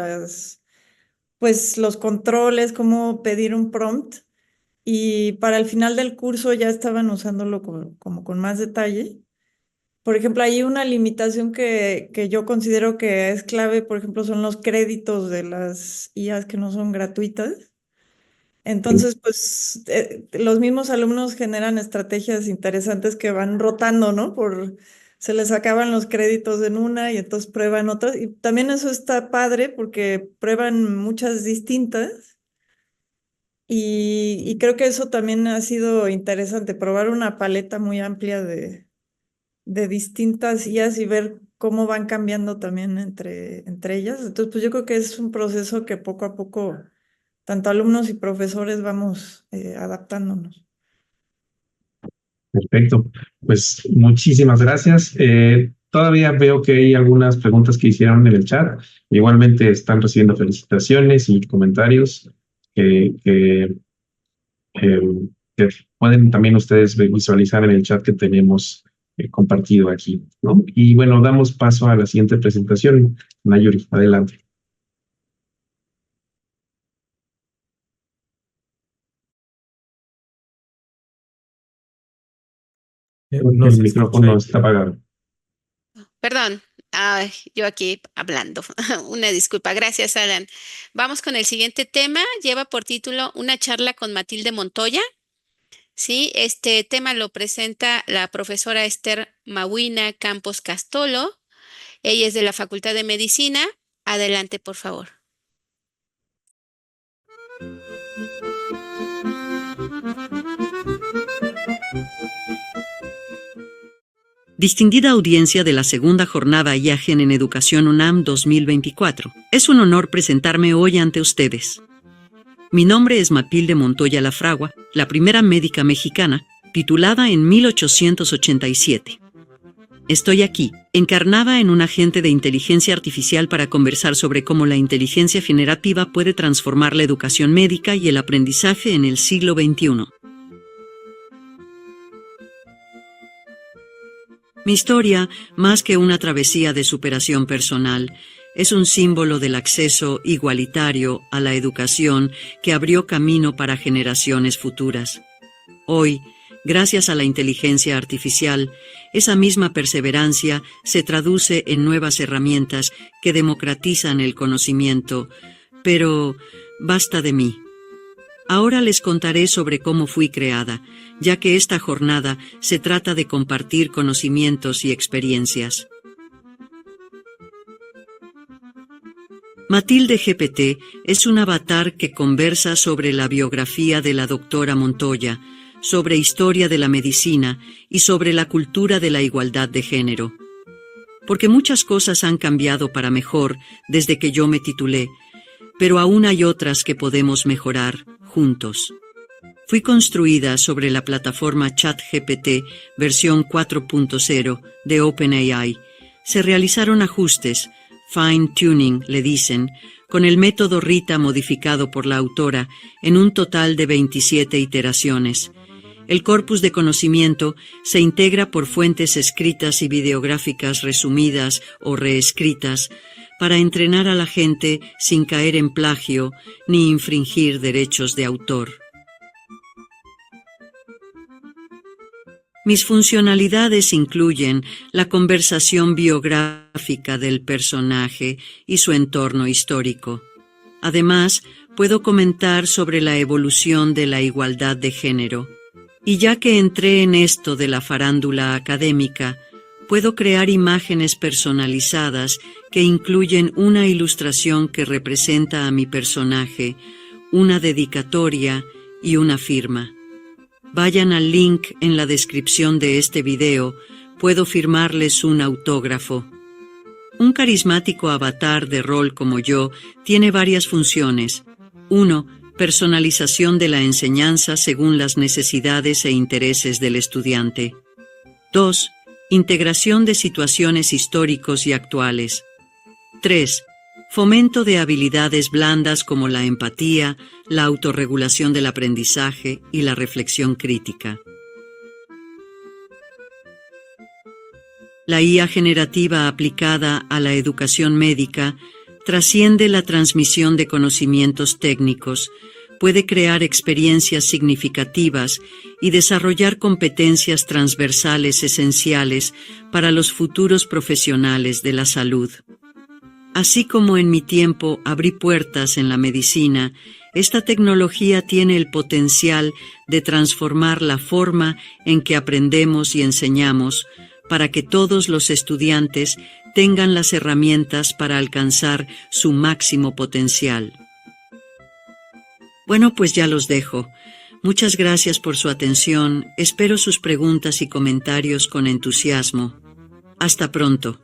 pues los controles, cómo pedir un prompt, y para el final del curso ya estaban usándolo como con más detalle. Por ejemplo, hay una limitación que yo considero que es clave, por ejemplo, son los créditos de las IAs que no son gratuitas. Entonces, pues los mismos alumnos generan estrategias interesantes que van rotando, ¿no? Se les acaban los créditos en una y entonces prueban otras. Y también eso está padre porque prueban muchas distintas. Y creo que eso también ha sido interesante, probar una paleta muy amplia de distintas IAs y ver cómo van cambiando también entre ellas. Entonces, pues yo creo que es un proceso que poco a poco, tanto alumnos y profesores vamos adaptándonos. Perfecto. Pues muchísimas gracias. Todavía veo que hay algunas preguntas que hicieron en el chat. Igualmente están recibiendo felicitaciones y comentarios que pueden también ustedes visualizar en el chat que tenemos compartido aquí, ¿no? Y bueno, damos paso a la siguiente presentación. Nayuri, adelante. El micrófono está apagado. Perdón, yo aquí hablando. Una disculpa. Gracias, Alan. Vamos con el siguiente tema. Lleva por título Una charla con Matilde Montoya. Sí, este tema lo presenta la profesora Esther Mawina Campos Castolo. Ella es de la Facultad de Medicina. Adelante, por favor. Distinguida audiencia de la segunda jornada IAGEN en Educación UNAM 2024. Es un honor presentarme hoy ante ustedes. Mi nombre es Matilde Montoya Lafragua, la primera médica mexicana, titulada en 1887. Estoy aquí, encarnada en un agente de inteligencia artificial para conversar sobre cómo la inteligencia generativa puede transformar la educación médica y el aprendizaje en el siglo XXI. Mi historia, más que una travesía de superación personal, es un símbolo del acceso igualitario a la educación que abrió camino para generaciones futuras. Hoy, gracias a la inteligencia artificial, esa misma perseverancia se traduce en nuevas herramientas que democratizan el conocimiento. Pero basta de mí. Ahora les contaré sobre cómo fui creada, ya que esta jornada se trata de compartir conocimientos y experiencias. Matilde GPT es un avatar que conversa sobre la biografía de la doctora Montoya, sobre historia de la medicina y sobre la cultura de la igualdad de género. Porque muchas cosas han cambiado para mejor desde que yo me titulé, pero aún hay otras que podemos mejorar juntos. Fui construida sobre la plataforma ChatGPT versión 4.0 de OpenAI. Se realizaron ajustes, fine-tuning le dicen, con el método RITA modificado por la autora en un total de 27 iteraciones. El corpus de conocimiento se integra por fuentes escritas y videográficas resumidas o reescritas para entrenar a la gente sin caer en plagio ni infringir derechos de autor. Mis funcionalidades incluyen la conversación biográfica del personaje y su entorno histórico. Además, puedo comentar sobre la evolución de la igualdad de género. Y ya que entré en esto de la farándula académica, puedo crear imágenes personalizadas que incluyen una ilustración que representa a mi personaje, una dedicatoria y una firma. Vayan al link en la descripción de este video, puedo firmarles un autógrafo. Un carismático avatar de rol como yo tiene varias funciones. 1. Personalización de la enseñanza según las necesidades e intereses del estudiante. 2. Integración de situaciones históricos y actuales. 3. Fomento de habilidades blandas como la empatía, la autorregulación del aprendizaje y la reflexión crítica. La IA generativa aplicada a la educación médica trasciende la transmisión de conocimientos técnicos, puede crear experiencias significativas y desarrollar competencias transversales esenciales para los futuros profesionales de la salud. Así como en mi tiempo abrí puertas en la medicina, esta tecnología tiene el potencial de transformar la forma en que aprendemos y enseñamos para que todos los estudiantes tengan las herramientas para alcanzar su máximo potencial. Bueno, pues ya los dejo. Muchas gracias por su atención. Espero sus preguntas y comentarios con entusiasmo. Hasta pronto.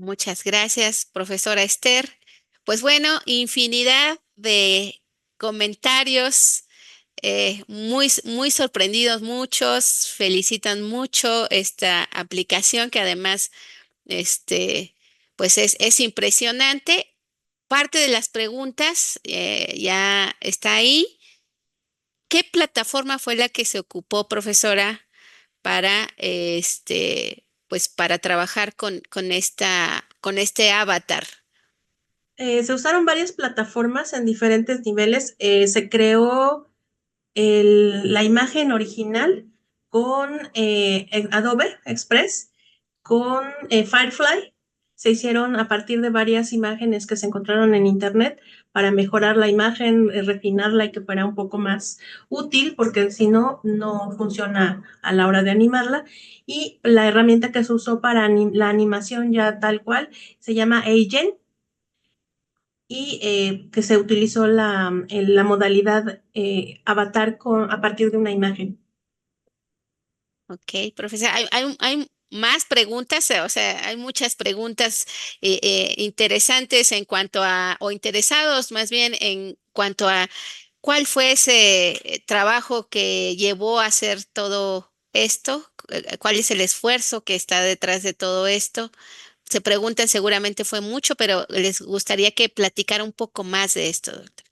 Muchas gracias, profesora Esther. Pues bueno, infinidad de comentarios, muy sorprendidos muchos, felicitan mucho esta aplicación que además pues es impresionante. Parte de las preguntas ya está ahí. ¿Qué plataforma fue la que se ocupó, profesora, para pues para trabajar con este avatar? Se usaron varias plataformas en diferentes niveles. Se creó la imagen original con Adobe Express, con Firefly. Se hicieron a partir de varias imágenes que se encontraron en internet para mejorar la imagen, refinarla y que fuera un poco más útil, porque si no, no funciona a la hora de animarla. Y la herramienta que se usó para la animación ya tal cual se llama Agent, y que se utilizó la modalidad avatar a partir de una imagen. Ok, profesora, hay más preguntas, o sea, hay muchas preguntas interesantes en cuanto a, o interesados más bien en cuanto a cuál fue ese trabajo que llevó a hacer todo esto, cuál es el esfuerzo que está detrás de todo esto. Se preguntan, seguramente fue mucho, pero les gustaría que platicara un poco más de esto, doctor.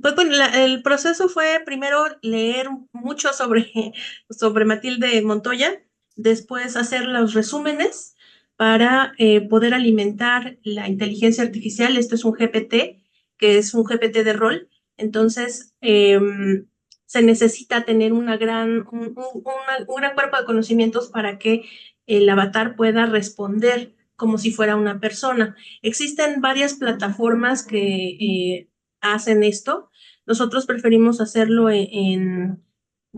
Pues bueno, el proceso fue primero leer mucho sobre Matilde Montoya, después hacer los resúmenes para poder alimentar la inteligencia artificial. Esto es un GPT, que es un GPT de rol. Entonces, se necesita tener un gran cuerpo de conocimientos para que el avatar pueda responder como si fuera una persona. Existen varias plataformas que hacen esto. Nosotros preferimos hacerlo en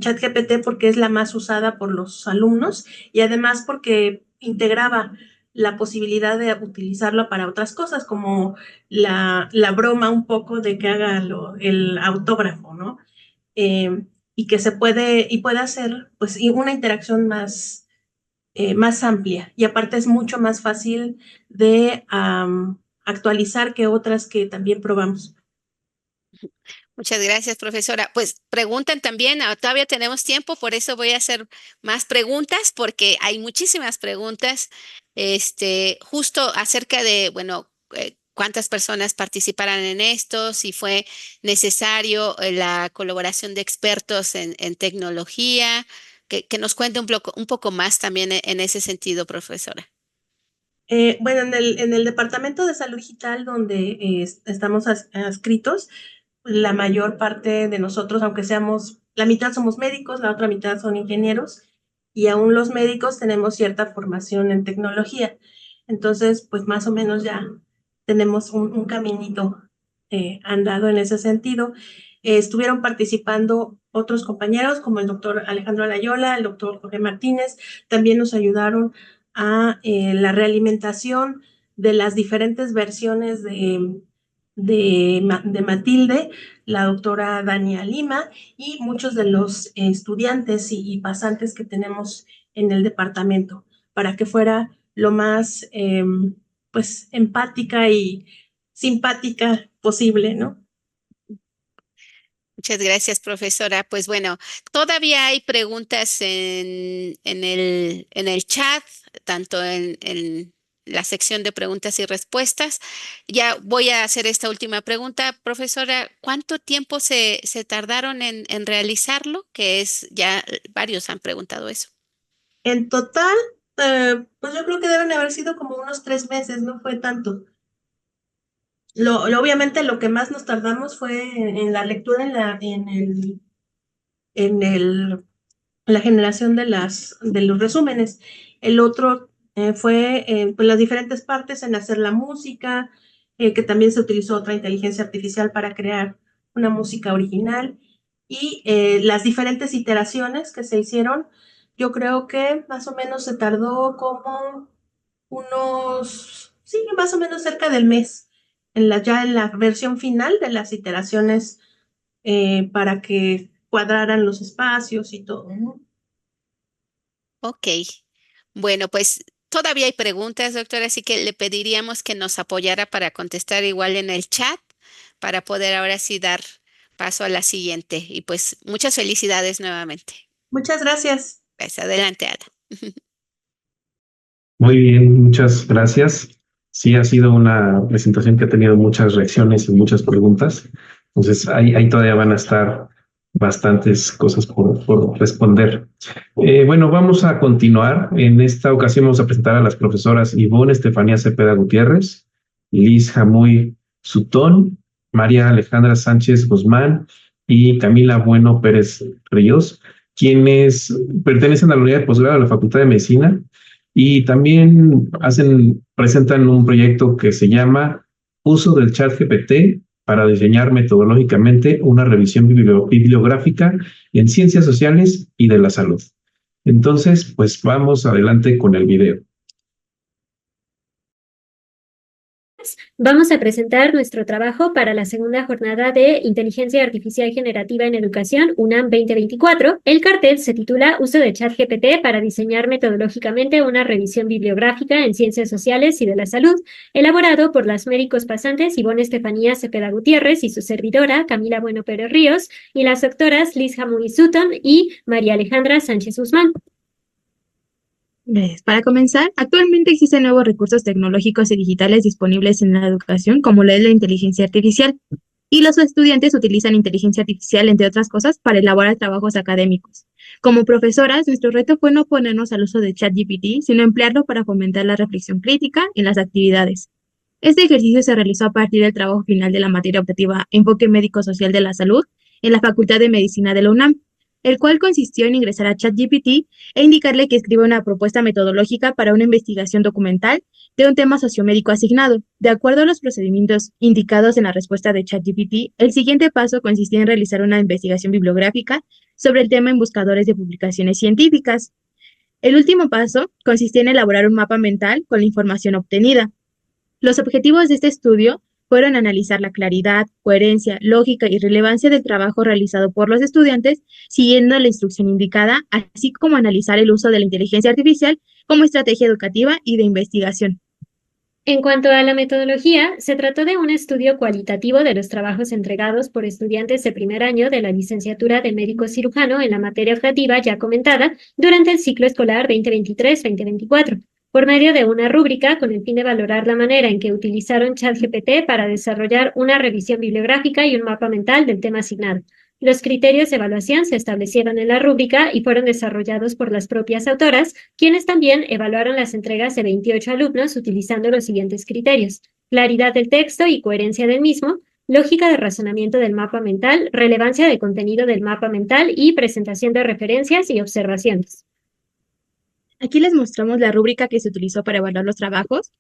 ChatGPT porque es la más usada por los alumnos y además porque integraba la posibilidad de utilizarlo para otras cosas, como la broma un poco de que haga el autógrafo, ¿no? Y que puede hacer pues una interacción más amplia, y aparte es mucho más fácil de actualizar que otras que también probamos. Muchas gracias, profesora. Pues preguntan también, todavía tenemos tiempo, por eso voy a hacer más preguntas, porque hay muchísimas preguntas, justo acerca de, bueno, cuántas personas participarán en esto, si fue necesario la colaboración de expertos en tecnología, que nos cuente un poco más también en ese sentido, profesora. Bueno, en el Departamento de Salud Digital, donde estamos adscritos, la mayor parte de nosotros, aunque seamos, la mitad somos médicos, la otra mitad son ingenieros, y aún los médicos tenemos cierta formación en tecnología. Entonces, pues más o menos ya tenemos un caminito andado en ese sentido. Estuvieron participando otros compañeros, como el doctor Alejandro Alayola, el doctor Jorge Martínez, también nos ayudaron a la realimentación de las diferentes versiones de Matilde, la doctora Dania Lima y muchos de los estudiantes y pasantes que tenemos en el departamento, para que fuera lo más pues empática y simpática posible, ¿no? Muchas gracias, profesora. Pues bueno, todavía hay preguntas en el chat, tanto en la sección de preguntas y respuestas. Ya voy a hacer esta última pregunta, profesora. ¿Cuánto tiempo se tardaron en realizarlo? Que es, ya varios han preguntado eso. En total, pues yo creo que deben haber sido como unos 3 meses, no fue tanto. Obviamente lo que más nos tardamos fue en la lectura, la generación de los resúmenes. El otro fue pues las diferentes partes en hacer la música, que también se utilizó otra inteligencia artificial para crear una música original, y las diferentes iteraciones que se hicieron. Yo creo que más o menos se tardó como sí, más o menos cerca del mes, ya en la versión final de las iteraciones, para que cuadraran los espacios y todo, ¿no? Ok. Bueno, pues todavía hay preguntas, doctora, así que le pediríamos que nos apoyara para contestar igual en el chat, para poder ahora sí dar paso a la siguiente. Y pues muchas felicidades nuevamente. Muchas gracias. Pues adelante, Ada. Muy bien, muchas gracias. Sí, ha sido una presentación que ha tenido muchas reacciones y muchas preguntas. Entonces, ahí todavía van a estar bastantes cosas por responder. Bueno, vamos a continuar. En esta ocasión vamos a presentar a las profesoras Ivonne Estefanía Cepeda Gutiérrez, Liz Jamuy Sutón, María Alejandra Sánchez Guzmán y Camila Bueno Pérez Ríos, quienes pertenecen a la unidad de posgrado de la Facultad de Medicina y también presentan un proyecto que se llama Uso del ChatGPT para diseñar metodológicamente una revisión bibliográfica en ciencias sociales y de la salud. Entonces, pues vamos adelante con el video. Vamos a presentar nuestro trabajo para la segunda jornada de Inteligencia Artificial Generativa en Educación, UNAM 2024. El cartel se titula Uso de ChatGPT para diseñar metodológicamente una revisión bibliográfica en ciencias sociales y de la salud, elaborado por las médicos pasantes Ivonne Estefanía Cepeda Gutiérrez y su servidora Camila Bueno Pérez Ríos, y las doctoras Liz Jamuy Sutton y María Alejandra Sánchez Guzmán. Para comenzar, actualmente existen nuevos recursos tecnológicos y digitales disponibles en la educación, como lo es la inteligencia artificial, y los estudiantes utilizan inteligencia artificial, entre otras cosas, para elaborar trabajos académicos. Como profesoras, nuestro reto fue no oponernos al uso de ChatGPT, sino emplearlo para fomentar la reflexión crítica en las actividades. Este ejercicio se realizó a partir del trabajo final de la materia optativa Enfoque Médico-Social de la Salud en la Facultad de Medicina de la UNAM, el cual consistió en ingresar a ChatGPT e indicarle que escriba una propuesta metodológica para una investigación documental de un tema sociomédico asignado. De acuerdo a los procedimientos indicados en la respuesta de ChatGPT, el siguiente paso consistía en realizar una investigación bibliográfica sobre el tema en buscadores de publicaciones científicas. El último paso consistía en elaborar un mapa mental con la información obtenida. Los objetivos de este estudio fueron analizar la claridad, coherencia, lógica y relevancia del trabajo realizado por los estudiantes siguiendo la instrucción indicada, así como analizar el uso de la inteligencia artificial como estrategia educativa y de investigación. En cuanto a la metodología, se trató de un estudio cualitativo de los trabajos entregados por estudiantes de primer año de la licenciatura de médico cirujano en la materia optativa ya comentada durante el ciclo escolar 2023-2024, por medio de una rúbrica con el fin de valorar la manera en que utilizaron ChatGPT para desarrollar una revisión bibliográfica y un mapa mental del tema asignado. Los criterios de evaluación se establecieron en la rúbrica y fueron desarrollados por las propias autoras, quienes también evaluaron las entregas de 28 alumnos utilizando los siguientes criterios: claridad del texto y coherencia del mismo, lógica de razonamiento del mapa mental, relevancia de contenido del mapa mental y presentación de referencias y observaciones. Aquí les mostramos la rúbrica que se utilizó para evaluar los trabajos.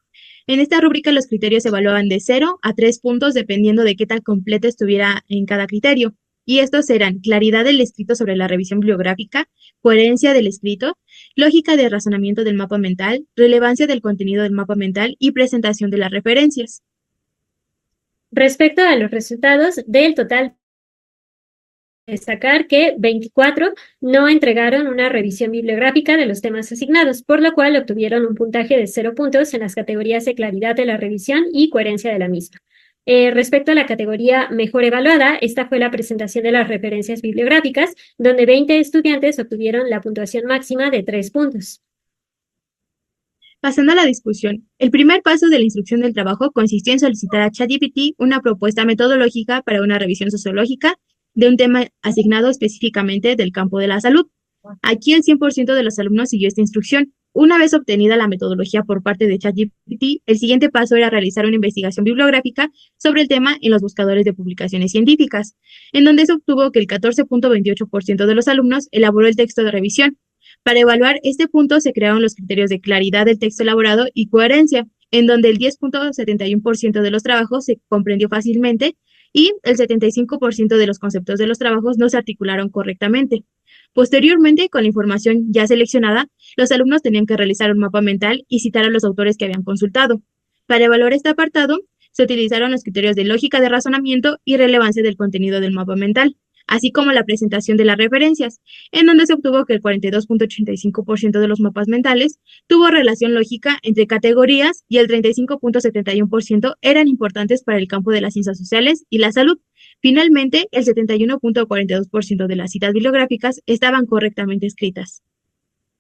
En esta rúbrica los criterios se evaluaban de 0 a 3 puntos dependiendo de qué tan completo estuviera en cada criterio. Y estos eran claridad del escrito sobre la revisión bibliográfica, coherencia del escrito, lógica de razonamiento del mapa mental, relevancia del contenido del mapa mental y presentación de las referencias. Respecto a los resultados del total, destacar que 24 no entregaron una revisión bibliográfica de los temas asignados, por lo cual obtuvieron un puntaje de 0 puntos en las categorías de claridad de la revisión y coherencia de la misma. Respecto a la categoría mejor evaluada, esta fue la presentación de las referencias bibliográficas, donde 20 estudiantes obtuvieron la puntuación máxima de 3 puntos. Pasando a la discusión, el primer paso de la instrucción del trabajo consistió en solicitar a ChatGPT una propuesta metodológica para una revisión sociológica de un tema asignado específicamente del campo de la salud. Aquí el 100% de los alumnos siguió esta instrucción. Una vez obtenida la metodología por parte de ChatGPT, el siguiente paso era realizar una investigación bibliográfica sobre el tema en los buscadores de publicaciones científicas, en donde se obtuvo que el 14.28% de los alumnos elaboró el texto de revisión. Para evaluar este punto se crearon los criterios de claridad del texto elaborado y coherencia, en donde el 10.71% de los trabajos se comprendió fácilmente y el 75% de los conceptos de los trabajos no se articularon correctamente. Posteriormente, con la información ya seleccionada, los alumnos tenían que realizar un mapa mental y citar a los autores que habían consultado. Para evaluar este apartado, se utilizaron los criterios de lógica de razonamiento y relevancia del contenido del mapa mental, así como la presentación de las referencias, en donde se obtuvo que el 42.85% de los mapas mentales tuvo relación lógica entre categorías y el 35.71% eran importantes para el campo de las ciencias sociales y la salud. Finalmente, el 71.42% de las citas bibliográficas estaban correctamente escritas.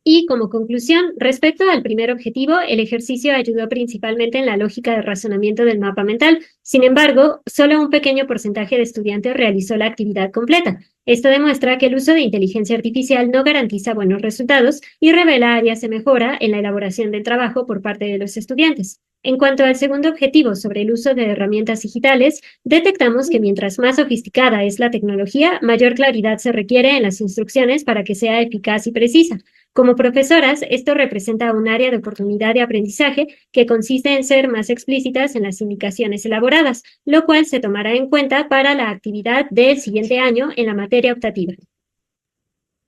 Y como conclusión, respecto al primer objetivo, el ejercicio ayudó principalmente en la lógica de razonamiento del mapa mental. Sin embargo, solo un pequeño porcentaje de estudiantes realizó la actividad completa. Esto demuestra que el uso de inteligencia artificial no garantiza buenos resultados y revela áreas de mejora en la elaboración del trabajo por parte de los estudiantes. En cuanto al segundo objetivo sobre el uso de herramientas digitales, detectamos que mientras más sofisticada es la tecnología, mayor claridad se requiere en las instrucciones para que sea eficaz y precisa. Como profesoras, esto representa un área de oportunidad de aprendizaje que consiste en ser más explícitas en las indicaciones elaboradas, lo cual se tomará en cuenta para la actividad del siguiente año en la materia optativa.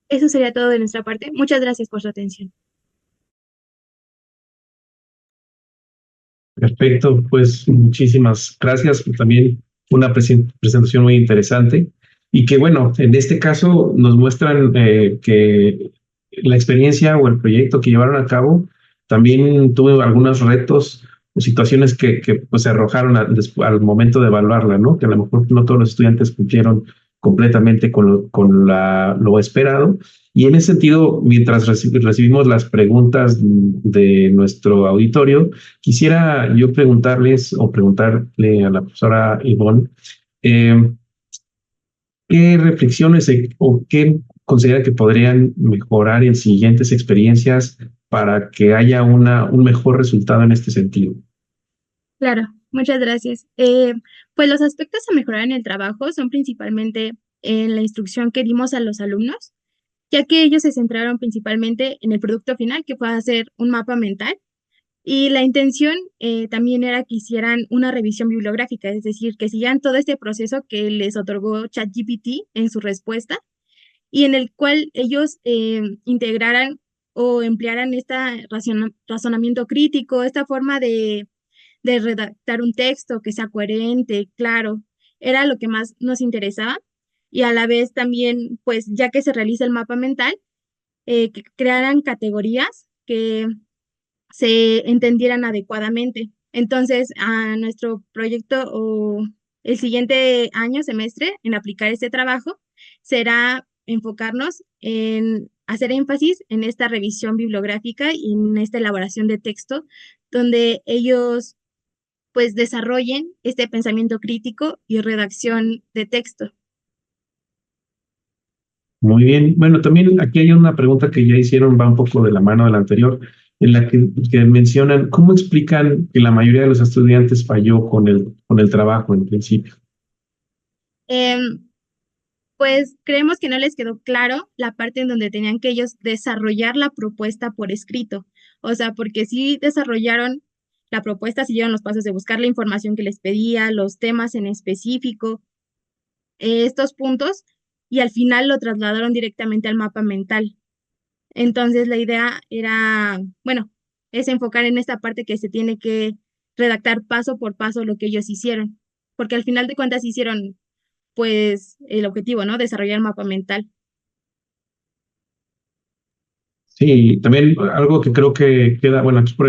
Eso sería todo de nuestra parte. Muchas gracias por su atención. Perfecto, pues muchísimas gracias. También una presentación muy interesante y que bueno, en este caso nos muestran que la experiencia o el proyecto que llevaron a cabo también tuvo algunos retos o situaciones que pues se arrojaron al momento de evaluarla, ¿no? Que a lo mejor no todos los estudiantes cumplieron completamente con lo esperado. Y en ese sentido, mientras recibimos las preguntas de nuestro auditorio, quisiera yo preguntarles o preguntarle a la profesora Ivonne, ¿qué reflexiones o qué considera que podrían mejorar en siguientes experiencias para que haya un mejor resultado en este sentido? Claro, muchas gracias. Pues los aspectos a mejorar en el trabajo son principalmente en la instrucción que dimos a los alumnos, ya que ellos se centraron principalmente en el producto final, que fue hacer un mapa mental, y la intención también era que hicieran una revisión bibliográfica, es decir, que siguieran todo este proceso que les otorgó ChatGPT en su respuesta, y en el cual ellos integraran o emplearan este razonamiento crítico, esta forma de redactar un texto que sea coherente, claro, era lo que más nos interesaba. Y a la vez también, pues ya que se realiza el mapa mental, que crearan categorías que se entendieran adecuadamente. Entonces, a nuestro proyecto o el siguiente año, semestre, en aplicar este trabajo, será enfocarnos en hacer énfasis en esta revisión bibliográfica y en esta elaboración de texto, donde ellos pues desarrollen este pensamiento crítico y redacción de texto. Muy bien. Bueno, también aquí hay una pregunta que ya hicieron, va un poco de la mano de la anterior, en la que mencionan, ¿cómo explican que la mayoría de los estudiantes falló con el trabajo en principio? Pues creemos que no les quedó claro la parte en donde tenían que ellos desarrollar la propuesta por escrito. O sea, porque sí desarrollaron la propuesta, siguieron los pasos de buscar la información que les pedía, los temas en específico, estos puntos, y al final lo trasladaron directamente al mapa mental. Entonces la idea era, bueno, es enfocar en esta parte que se tiene que redactar paso por paso lo que ellos hicieron, porque al final de cuentas hicieron pues el objetivo, ¿no? Desarrollar el mapa mental. Sí, también algo que creo que queda, bueno, aquí por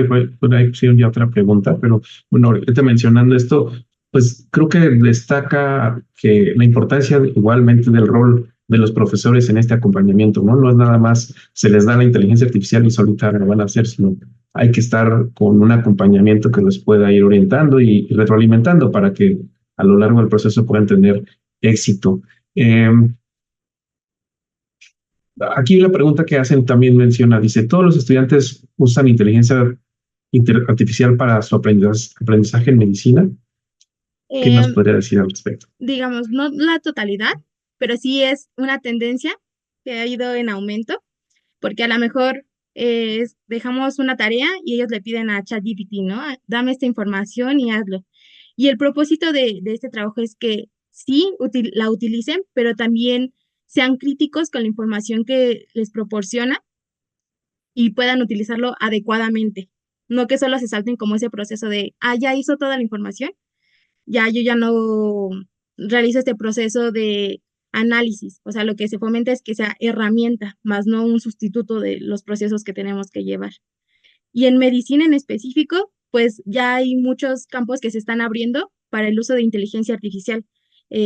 ahí pusieron ya otra pregunta, pero bueno, ahorita mencionando esto, pues creo que destaca que la importancia igualmente del rol de los profesores en este acompañamiento, ¿no? No es nada más se les da la inteligencia artificial y solita lo van a hacer, sino hay que estar con un acompañamiento que los pueda ir orientando y retroalimentando para que a lo largo del proceso puedan tener éxito. Aquí la pregunta que hacen también menciona, dice, ¿todos los estudiantes usan inteligencia artificial para su aprendizaje en medicina? ¿Qué nos podría decir al respecto? Digamos, no la totalidad, pero sí es una tendencia que ha ido en aumento, porque a lo mejor dejamos una tarea y ellos le piden a ChatGPT, ¿no? Dame esta información y hazlo. Y el propósito de este trabajo es que sí la utilicen, pero también sean críticos con la información que les proporciona y puedan utilizarlo adecuadamente. No que solo se salten como ese proceso de, ya hizo toda la información, yo ya no realizo este proceso de análisis. O sea, lo que se fomenta es que sea herramienta, más no un sustituto de los procesos que tenemos que llevar. Y en medicina en específico, pues ya hay muchos campos que se están abriendo para el uso de inteligencia artificial.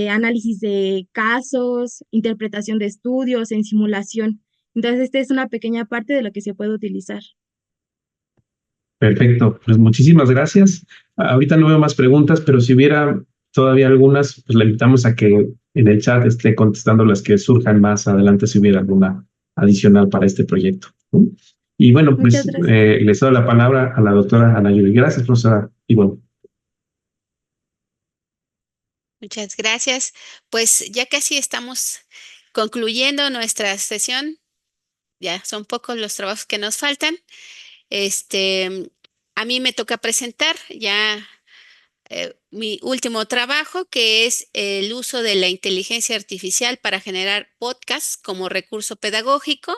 Análisis de casos, interpretación de estudios, en simulación. Entonces, esta es una pequeña parte de lo que se puede utilizar. Perfecto, pues muchísimas gracias. Ahorita no veo más preguntas, pero si hubiera todavía algunas, pues le invitamos a que en el chat esté contestando las que surjan más adelante si hubiera alguna adicional para este proyecto. Y bueno, pues les doy la palabra a la doctora Ana Yuri. Gracias, profesora. Y bueno. Muchas gracias. Pues ya casi estamos concluyendo nuestra sesión. Ya son pocos los trabajos que nos faltan. A mí me toca presentar ya mi último trabajo, que es el uso de la inteligencia artificial para generar podcasts como recurso pedagógico,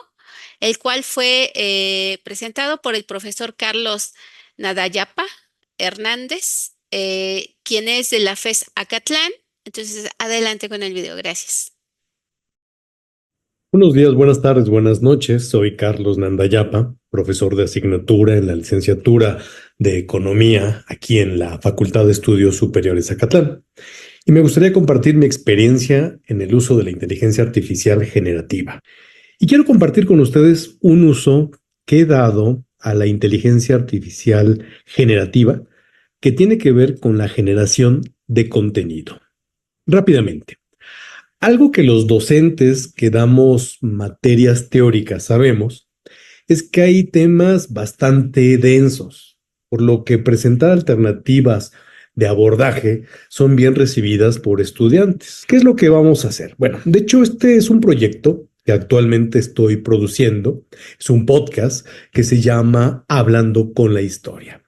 el cual fue presentado por el profesor Carlos Nadayapa Hernández, quien es de la FES Acatlán. Entonces, adelante con el video. Gracias. Buenos días, buenas tardes, buenas noches. Soy Carlos Nandayapa, profesor de asignatura en la licenciatura de Economía aquí en la Facultad de Estudios Superiores Acatlán. Y me gustaría compartir mi experiencia en el uso de la inteligencia artificial generativa. Y quiero compartir con ustedes un uso que he dado a la inteligencia artificial generativa que tiene que ver con la generación de contenido. Rápidamente. Algo que los docentes que damos materias teóricas sabemos es que hay temas bastante densos, por lo que presentar alternativas de abordaje son bien recibidas por estudiantes. ¿Qué es lo que vamos a hacer? Bueno, de hecho, este es un proyecto que actualmente estoy produciendo. Es un podcast que se llama Hablando con la Historia.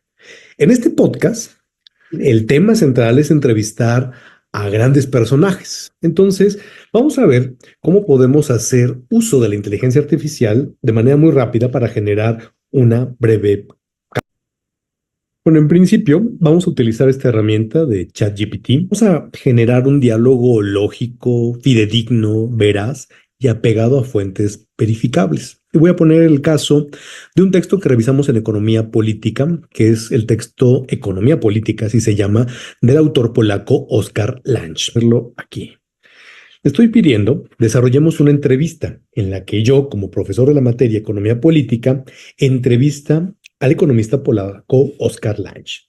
En este podcast, el tema central es entrevistar a grandes personajes. Entonces, vamos a ver cómo podemos hacer uso de la inteligencia artificial de manera muy rápida para generar una breve. Bueno, en principio, vamos a utilizar esta herramienta de ChatGPT. Vamos a generar un diálogo lógico, fidedigno, veraz y apegado a fuentes verificables. Y voy a poner el caso de un texto que revisamos en Economía Política, que es el texto Economía Política, así se llama, del autor polaco Oskar Lange. Verlo aquí. Estoy pidiendo, desarrollemos una entrevista en la que yo, como profesor de la materia Economía Política, entrevista al economista polaco Oskar Lange.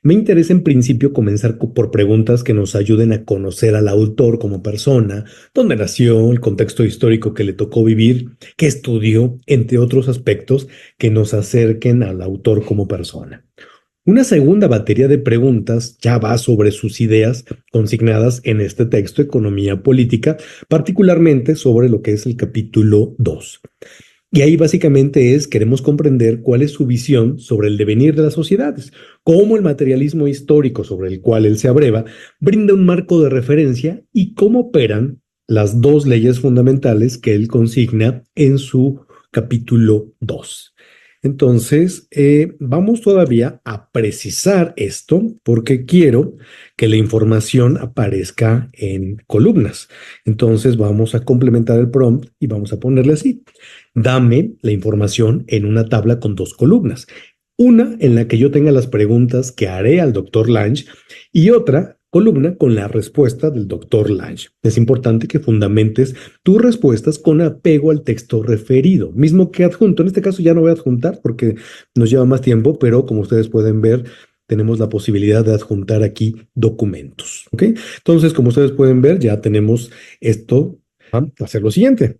Me interesa en principio comenzar por preguntas que nos ayuden a conocer al autor como persona, dónde nació, el contexto histórico que le tocó vivir, qué estudió, entre otros aspectos que nos acerquen al autor como persona. Una segunda batería de preguntas ya va sobre sus ideas consignadas en este texto Economía Política, particularmente sobre lo que es el capítulo 2. Y ahí básicamente queremos comprender cuál es su visión sobre el devenir de las sociedades, cómo el materialismo histórico sobre el cual él se abreva brinda un marco de referencia y cómo operan las dos leyes fundamentales que él consigna en su capítulo 2. Entonces, vamos todavía a precisar esto porque quiero que la información aparezca en columnas. Entonces, vamos a complementar el prompt y vamos a ponerle así. Dame la información en una tabla con dos columnas. Una en la que yo tenga las preguntas que haré al doctor Lange y otra columna con la respuesta del doctor Lange. Es importante que fundamentes tus respuestas con apego al texto referido, mismo que adjunto. En este caso ya no voy a adjuntar porque nos lleva más tiempo, pero como ustedes pueden ver, tenemos la posibilidad de adjuntar aquí documentos. ¿Ok? Entonces, como ustedes pueden ver, ya tenemos esto. Vamos a hacer lo siguiente.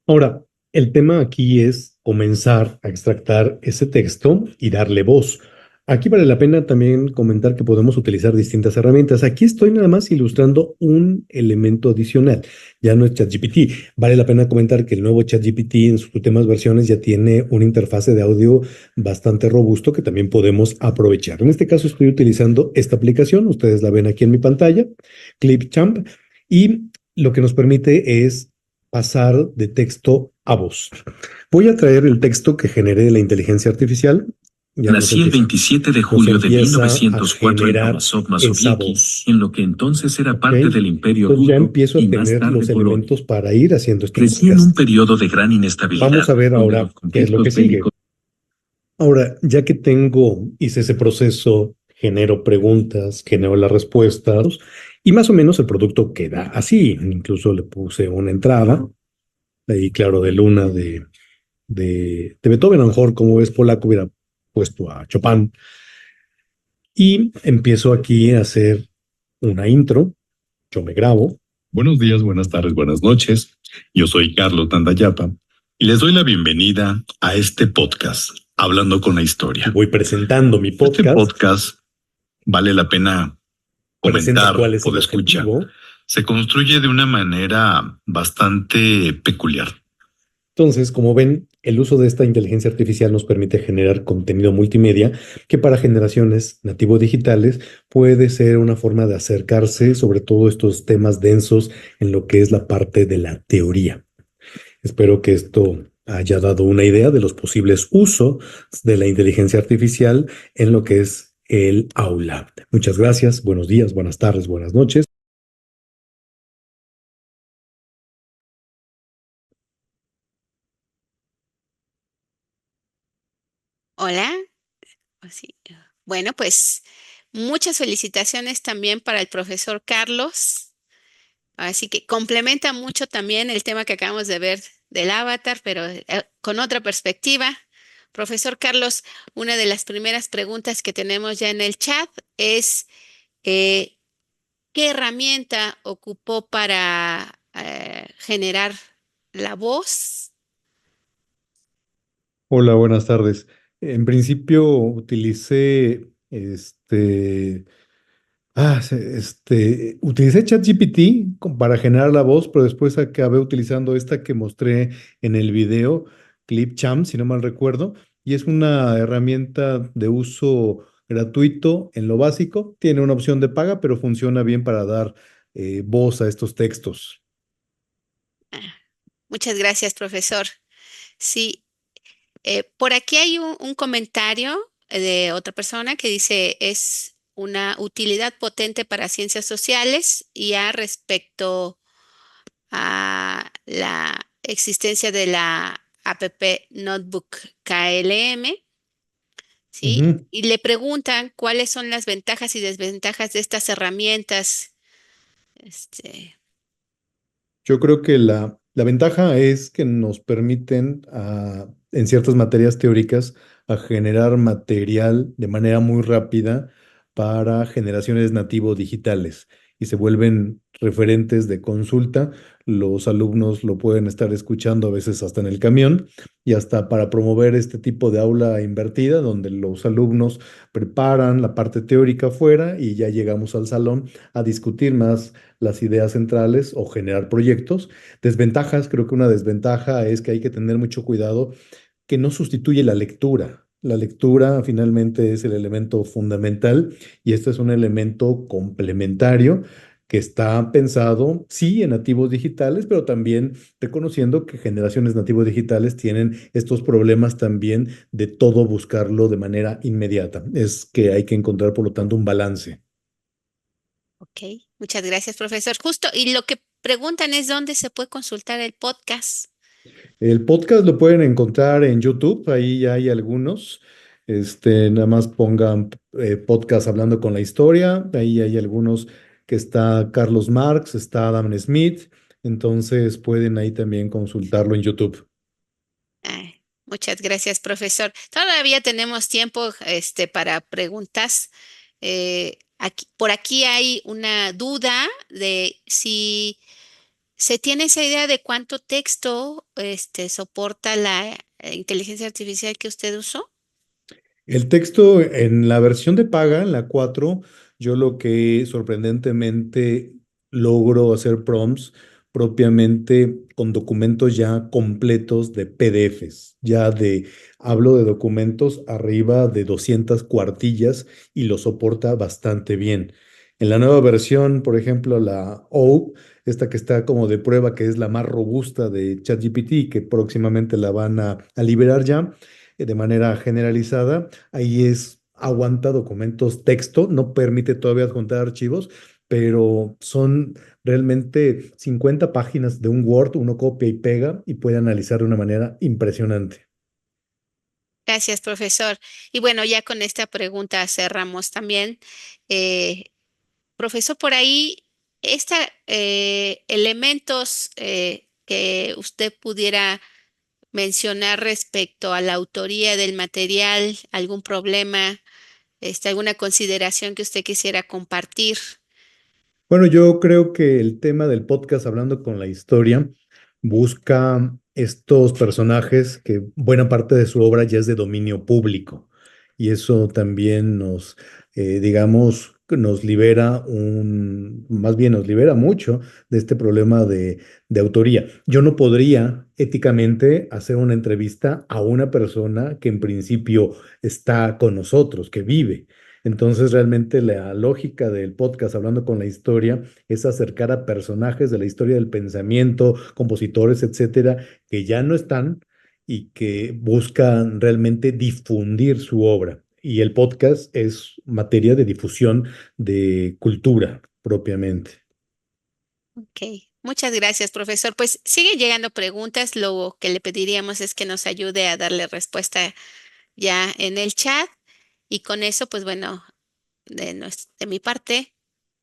Ahora, el tema aquí es comenzar a extractar ese texto y darle voz. Aquí vale la pena también comentar que podemos utilizar distintas herramientas. Aquí estoy nada más ilustrando un elemento adicional. Ya no es ChatGPT. Vale la pena comentar que el nuevo ChatGPT en sus últimas versiones ya tiene una interfase de audio bastante robusto que también podemos aprovechar. En este caso estoy utilizando esta aplicación. Ustedes la ven aquí en mi pantalla, Clipchamp, y lo que nos permite es pasar de texto a voz. Voy a traer el texto que generé de la inteligencia artificial. Nací el 27 de julio de 1904 en Tomaszów Mazowiecki, en lo que entonces era parte del Imperio Entonces ya Ruso empiezo a y más tener tarde los Polonia. elementos para ir haciendo este Crecí en un periodo de gran inestabilidad. Vamos a ver donde ahora los qué es lo que conflictos sigue. bélicos Ahora, ya que hice ese proceso, genero preguntas, genero las respuestas y más o menos el producto queda así. Incluso le puse una entrada, ahí claro, de Luna de Beethoven, a lo mejor como es polaco hubiera puesto a Chopin. Y empiezo aquí a hacer una intro. Yo me grabo. Buenos días, buenas tardes, buenas noches. Yo soy Carlos Nandayapa y les doy la bienvenida a este podcast, Hablando con la Historia. Voy presentando mi podcast. Este podcast vale la pena comentar cuál es o el de escuchar. objetivo. Se construye de una manera bastante peculiar. Entonces, como ven, el uso de esta inteligencia artificial nos permite generar contenido multimedia que para generaciones nativo digitales puede ser una forma de acercarse sobre todo estos temas densos en lo que es la parte de la teoría. Espero que esto haya dado una idea de los posibles usos de la inteligencia artificial en lo que es el aula. Muchas gracias, buenos días, buenas tardes, buenas noches. Hola. Sí. Bueno, pues muchas felicitaciones también para el profesor Carlos. Así que complementa mucho también el tema que acabamos de ver del avatar, pero con otra perspectiva. Profesor Carlos, una de las primeras preguntas que tenemos ya en el chat es ¿qué herramienta ocupó para generar la voz? Hola, buenas tardes. En principio utilicé utilicé ChatGPT para generar la voz, pero después acabé utilizando esta que mostré en el video, Clipchamp, si no mal recuerdo, y es una herramienta de uso gratuito en lo básico. Tiene una opción de paga, pero funciona bien para dar voz a estos textos. Muchas gracias, profesor. Sí, por aquí hay un comentario de otra persona que dice es una utilidad potente para ciencias sociales y respecto a la existencia de la app Notebook KLM, ¿sí? Y le preguntan cuáles son las ventajas y desventajas de estas herramientas. Yo creo que la ventaja es que nos permiten en ciertas materias teóricas a generar material de manera muy rápida para generaciones nativos digitales y se vuelven referentes de consulta. Los alumnos lo pueden estar escuchando a veces hasta en el camión y hasta para promover este tipo de aula invertida donde los alumnos preparan la parte teórica afuera y ya llegamos al salón a discutir más las ideas centrales o generar proyectos. Desventajas, creo que una desventaja es que hay que tener mucho cuidado que no sustituye la lectura. La lectura finalmente es el elemento fundamental y este es un elemento complementario que está pensado, sí, en nativos digitales, pero también reconociendo que generaciones nativos digitales tienen estos problemas también de todo buscarlo de manera inmediata. Es que hay que encontrar, por lo tanto, un balance. Ok, muchas gracias, profesor. Justo, y lo que preguntan es dónde se puede consultar el podcast. El podcast lo pueden encontrar en YouTube, ahí ya hay algunos. Nada más pongan podcast hablando con la historia, ahí hay algunos que está Carlos Marx, está Adam Smith, entonces pueden ahí también consultarlo en YouTube. Muchas gracias, profesor. Todavía tenemos tiempo para preguntas. Por aquí hay una duda de si se tiene esa idea de cuánto texto soporta la inteligencia artificial que usted usó. El texto en la versión de paga, en la 4, yo lo que sorprendentemente logro hacer prompts propiamente con documentos ya completos de PDFs, hablo de documentos arriba de 200 cuartillas y lo soporta bastante bien. En la nueva versión, por ejemplo, la O, esta que está como de prueba, que es la más robusta de ChatGPT, que próximamente la van a liberar ya de manera generalizada, ahí aguanta documentos texto, no permite todavía adjuntar archivos, pero son realmente 50 páginas de un Word, uno copia y pega y puede analizar de una manera impresionante. Gracias, profesor. Y bueno, ya con esta pregunta cerramos también. Profesor, por ahí, elementos que usted pudiera mencionar respecto a la autoría del material, algún problema, alguna consideración que usted quisiera compartir. Bueno, yo creo que el tema del podcast Hablando con la Historia busca estos personajes que buena parte de su obra ya es de dominio público y eso también nos libera más bien nos libera mucho de este problema de autoría. Yo no podría éticamente hacer una entrevista a una persona que en principio está con nosotros, que vive. Entonces, realmente la lógica del podcast Hablando con la Historia es acercar a personajes de la historia del pensamiento, compositores, etcétera, que ya no están y que buscan realmente difundir su obra. Y el podcast es materia de difusión de cultura propiamente. Ok, muchas gracias, profesor. Pues siguen llegando preguntas. Lo que le pediríamos es que nos ayude a darle respuesta ya en el chat. Y con eso, pues bueno, de mi parte,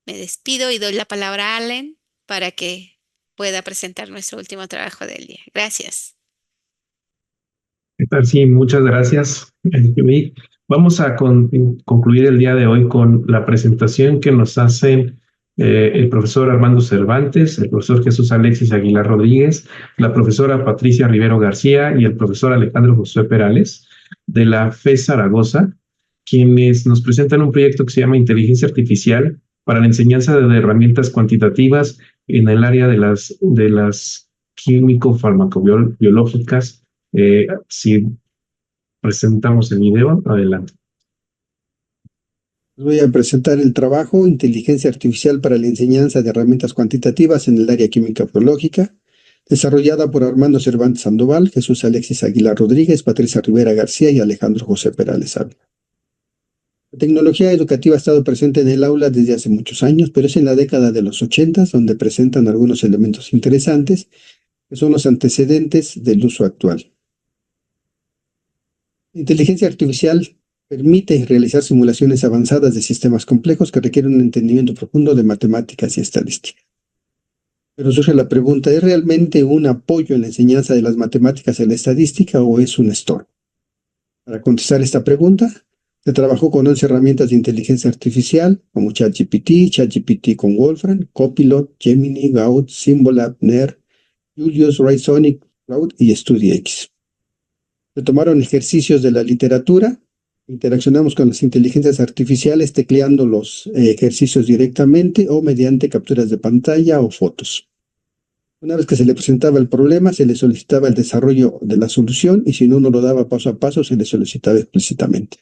me despido y doy la palabra a Allen para que pueda presentar nuestro último trabajo del día. Gracias. ¿Qué tal? Sí, muchas gracias. Vamos a concluir el día de hoy con la presentación que nos hacen el profesor Armando Cervantes, el profesor Jesús Alexis Aguilar Rodríguez, la profesora Patricia Rivero García y el profesor Alejandro Josué Perales de la FE Zaragoza, quienes nos presentan un proyecto que se llama Inteligencia Artificial para la enseñanza de herramientas cuantitativas en el área de las químico-farmacobiológicas. Si presentamos el video, adelante. Voy a presentar el trabajo Inteligencia Artificial para la enseñanza de herramientas cuantitativas en el área química biológica, desarrollada por Armando Cervantes Sandoval, Jesús Alexis Aguilar Rodríguez, Patricia Rivera García y Alejandro José Perales Ávila. La tecnología educativa ha estado presente en el aula desde hace muchos años, pero es en la década de los 80 donde presentan algunos elementos interesantes, que son los antecedentes del uso actual. La inteligencia artificial permite realizar simulaciones avanzadas de sistemas complejos que requieren un entendimiento profundo de matemáticas y estadística. Pero surge la pregunta, ¿es realmente un apoyo en la enseñanza de las matemáticas y la estadística o es un estorbo? Para contestar esta pregunta, se trabajó con 11 herramientas de inteligencia artificial como ChatGPT, ChatGPT con Wolfram, Copilot, Gemini, Gaud, Symbolab, NER, Julius, Rysonic, Cloud y StudyX. Se tomaron ejercicios de la literatura, interaccionamos con las inteligencias artificiales tecleando los ejercicios directamente o mediante capturas de pantalla o fotos. Una vez que se le presentaba el problema, se le solicitaba el desarrollo de la solución y si no lo daba paso a paso, se le solicitaba explícitamente.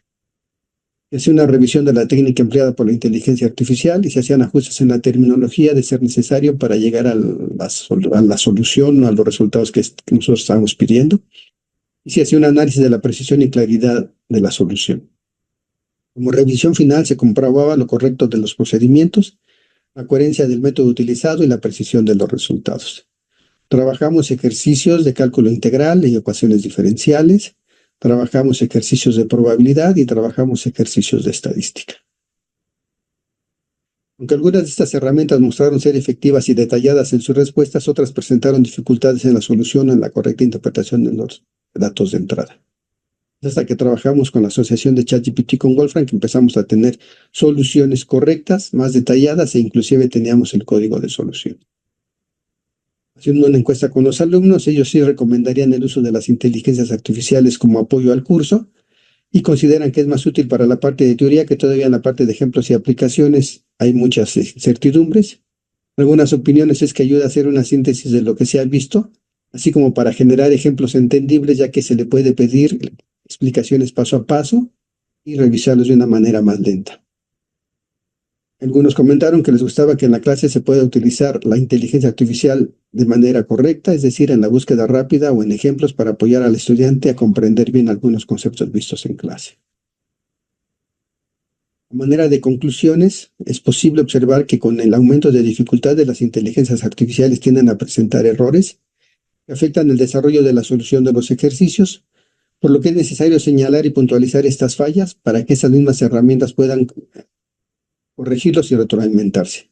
Se hacía una revisión de la técnica empleada por la inteligencia artificial y se hacían ajustes en la terminología de ser necesario para llegar a la solución o a los resultados que nosotros estábamos pidiendo. Y se hacía un análisis de la precisión y claridad de la solución. Como revisión final se comprobaba lo correcto de los procedimientos, la coherencia del método utilizado y la precisión de los resultados. Trabajamos ejercicios de cálculo integral y ecuaciones diferenciales, trabajamos ejercicios de probabilidad y trabajamos ejercicios de estadística. Aunque algunas de estas herramientas mostraron ser efectivas y detalladas en sus respuestas, otras presentaron dificultades en la solución o en la correcta interpretación de los datos de entrada. Hasta que trabajamos con la asociación de ChatGPT con Wolfram, que empezamos a tener soluciones correctas, más detalladas e inclusive teníamos el código de solución. Haciendo una encuesta con los alumnos, ellos sí recomendarían el uso de las inteligencias artificiales como apoyo al curso y consideran que es más útil para la parte de teoría que todavía en la parte de ejemplos y aplicaciones hay muchas incertidumbres. Algunas opiniones es que ayuda a hacer una síntesis de lo que se ha visto, así como para generar ejemplos entendibles, ya que se le puede pedir explicaciones paso a paso y revisarlos de una manera más lenta. Algunos comentaron que les gustaba que en la clase se pueda utilizar la inteligencia artificial de manera correcta, es decir, en la búsqueda rápida o en ejemplos para apoyar al estudiante a comprender bien algunos conceptos vistos en clase. A manera de conclusiones, es posible observar que con el aumento de dificultad de las inteligencias artificiales tienden a presentar errores que afectan el desarrollo de la solución de los ejercicios, por lo que es necesario señalar y puntualizar estas fallas para que esas mismas herramientas puedan corregirlos y retroalimentarse.